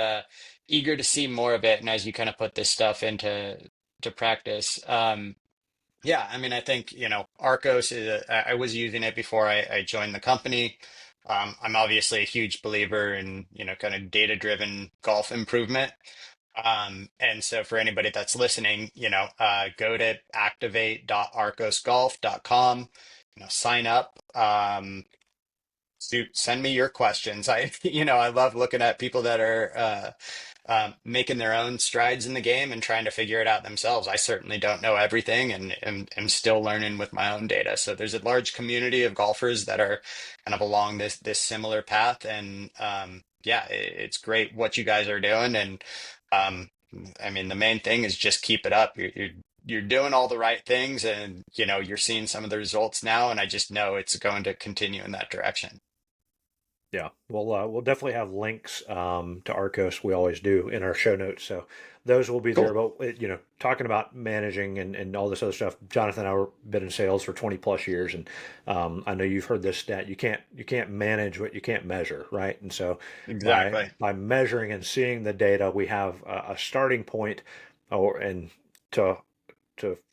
eager to see more of it. And as you kind of put this stuff into to practice, yeah, I mean, I think, Arccos I was using it before I joined the company. I'm obviously a huge believer in, kind of data-driven golf improvement. And so for anybody that's listening, go to activate.arccosgolf.com, sign up. Send me your questions. I love looking at people that are making their own strides in the game and trying to figure it out themselves. I certainly don't know everything, and am still learning with my own data. So there's a large community of golfers that are kind of along this similar path, and yeah, it's great what you guys are doing. And um, I mean, the main thing is just keep it up. You're doing all the right things, and you're seeing some of the results now, and I just know it's going to continue in that direction. Yeah, we'll definitely have links to Arccos. We always do in our show notes, so those will be there. Cool. But talking about managing and all this other stuff, Jonathan and I have been in sales for 20 plus years, and I know you've heard this stat: you can't manage what you can't measure, right? And so by Exactly. by measuring and seeing the data, we have a starting point, and to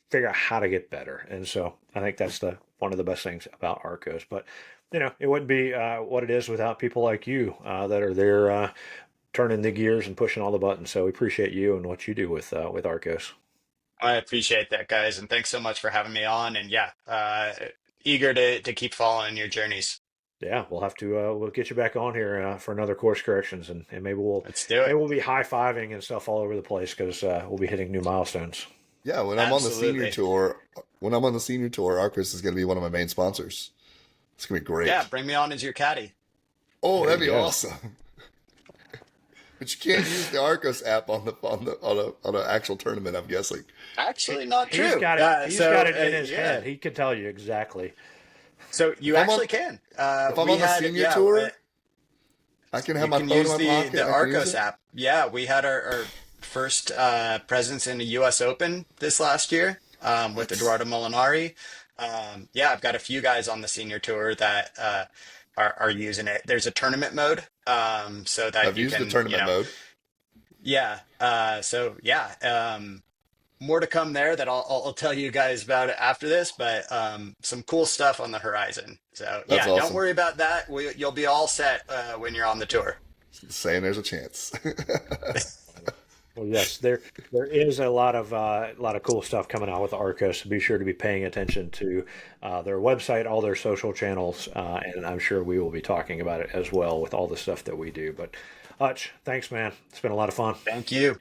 figure out how to get better. And so I think that's the one of the best things about Arccos. But it wouldn't be what it is without people like you that are there turning the gears and pushing all the buttons. So we appreciate you and what you do with Arccos. I appreciate that, guys, and thanks so much for having me on. And yeah, eager to keep following your journeys. Yeah, we'll have to we'll get you back on here for another course corrections, and Let's do maybe it. we'll be high fiving and stuff all over the place because we'll be hitting new milestones. Yeah, Absolutely. when I'm on the senior tour, Arccos is going to be one of my main sponsors. It's going to be Yeah, great. bring me on as your caddy. Oh, There that'd you be go. awesome. But you can't use the Arccos app on an actual tournament, I'm guessing. Actually, not He's true. got it. He's got it in his Yeah. head. He can tell you exactly. So you If I'm on actually can. if I'm We on the had, senior yeah, tour, I can have you my can phone in use my the pocket and I can use Arccos it. app. Yeah, we had our first presence in the U.S. Open this last year with What? Eduardo Molinari. Yeah, I've got a few guys on the senior tour that are using it. There's a tournament mode, so that I've you used the can, tournament mode. yeah. So yeah, more to come there that I'll tell you guys about it after this, but some cool stuff on the horizon. So That's yeah, don't awesome. worry about that. You'll be all set when you're on the tour. Saying there's a chance. Well, yes, there is a lot of cool stuff coming out with Arcos. So be sure to be paying attention to their website, all their social channels, and I'm sure we will be talking about it as well with all the stuff that we do. But Hutch, thanks, man. It's been a lot of fun. Thank you.